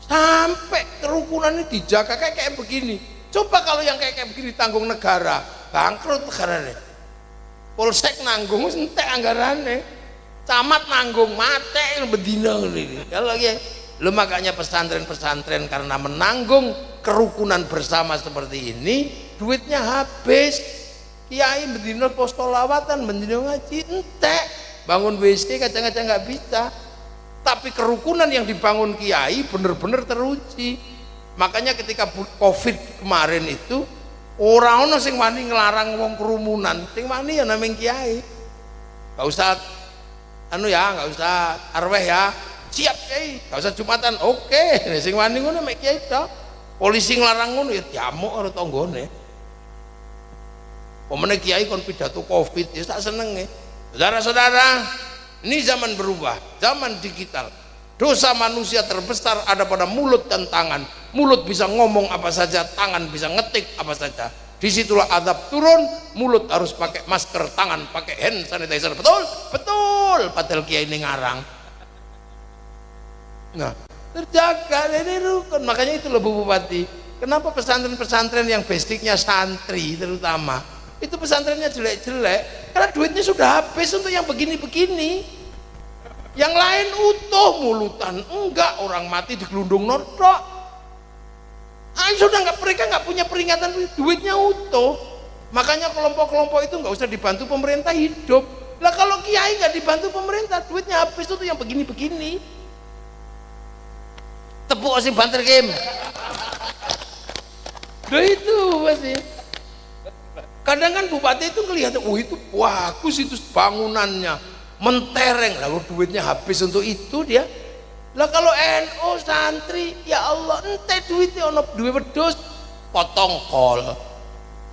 Sampai kerukunan ini dijaga kayak begini. Coba kalau yang kayak begini tanggung negara, bangkrut negarane. Polsek nanggung entek anggarane. Camat nanggung mate bedina ini. Kalau ya, lo makanya pesantren-pesantren karena menanggung kerukunan bersama seperti ini, duitnya habis. Kiai bedina pos sholawatan, bedina ngaji entek. Bangun WC kadang-kadang nggak bisa. Tapi kerukunan yang dibangun kiai benar-benar teruji. Makanya ketika Covid kemarin itu orang sing wani ngelarang wong kerumunan, sing wani ya namanya kiai. Gak usah gak usah arweh ya. Siap kiai, gak usah Jumatan. Oke, sing wani ngono mek kiai tok. Polisi ngelarang ngono ya diamuk karo tanggane. Pemene kiai kon pidato Covid ya tak senenge. Saudara-saudara, ini zaman berubah, zaman digital. Dosa manusia terbesar ada pada mulut dan tangan. Mulut bisa ngomong apa saja, tangan bisa ngetik apa saja. Disitulah adab turun. Mulut harus pakai masker, tangan pakai hand sanitizer. Betul? Betul. Padahal kiai ini ngarang. Nah, terjaga ini rukun. Makanya itu loh Bu Bupati. Kenapa pesantren-pesantren yang basicnya santri terutama itu pesantrennya jelek-jelek? Karena duitnya sudah habis untuk yang begini-begini. Yang lain utuh mulutan, enggak, orang mati digelundung nordok. Sudah enggak, mereka enggak punya peringatan, duitnya utuh. Makanya kelompok-kelompok itu enggak usah dibantu pemerintah hidup. Lah kalau kiai enggak dibantu pemerintah, duitnya habis itu yang begini-begini. Tepuk sing banter game. Loh itu pasti. Kadang kan bupati itu ngelihat, oh itu bagus itu bangunannya. Mentereng, lalu duitnya habis untuk itu dia. Lah kalau NU santri, ya Allah, ente duitnya ono duit wedhus, potong kol.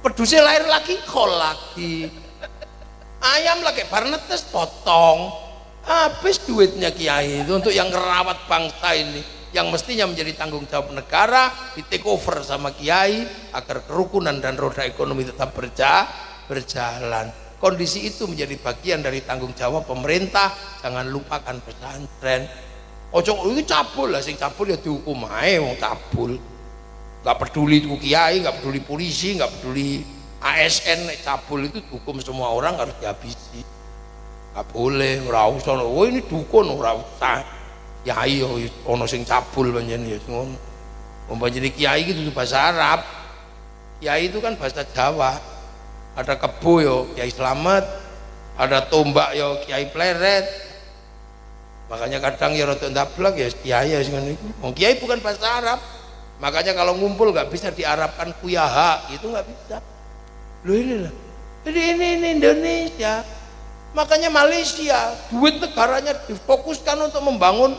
Pedusnya lahir lagi, kol lagi. Ayam lagi bar netes, potong. Habis duitnya kiai itu untuk yang ngerawat bangsa ini, yang mestinya menjadi tanggung jawab negara, di take over sama kiai agar kerukunan dan roda ekonomi tetap berjalan. Kondisi itu menjadi bagian dari tanggung jawab pemerintah. Jangan lupakan pesantren. Ojo itu cabul lah, sing cabul ya dihukum ae wong cabul. Enggak peduli itu kiai, enggak peduli polisi, enggak peduli ASN, cabul itu dihukum semua orang harus dihabisi. Enggak boleh ora usah. Oh ini dukun ora usah. Ya ayo ono sing cabul panjen ya ngono. Umpamane kiai itu bahasa Arab. Kiai itu kan bahasa Jawa. Ada kebo yo Kiai Slamet, ada tombak yo Kiai Pleret. Makanya kadang ya rada ndablek ya kiai sing ngene iku. Wong kiai bukan bahasa Arab. Makanya kalau ngumpul nggak bisa diarabkan kuyaha, itu nggak bisa. Loh ini lah. Jadi ini Indonesia. Makanya Malaysia, duit negaranya difokuskan untuk membangun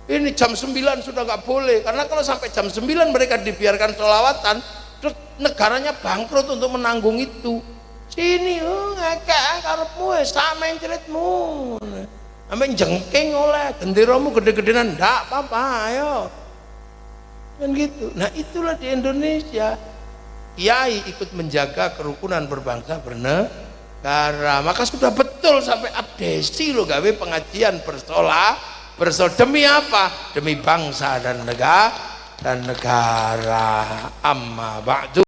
ini jam 9 sudah nggak boleh. Karena kalau sampai jam 9 mereka dibiarkan sholawatan, terus negaranya bangkrut untuk menanggung itu. Sini ngakak karepmu sak mencretmu. Sampai jengking oleh genderamu gede-gedean ndak apa-apa ayo. Kan gitu. Nah, itulah di Indonesia. Kiai ikut menjaga kerukunan berbangsa bernegara. Maka sudah betul sampai abdesi lo gawe pengajian bersolah demi apa? Demi bangsa dan negara amma ba'du.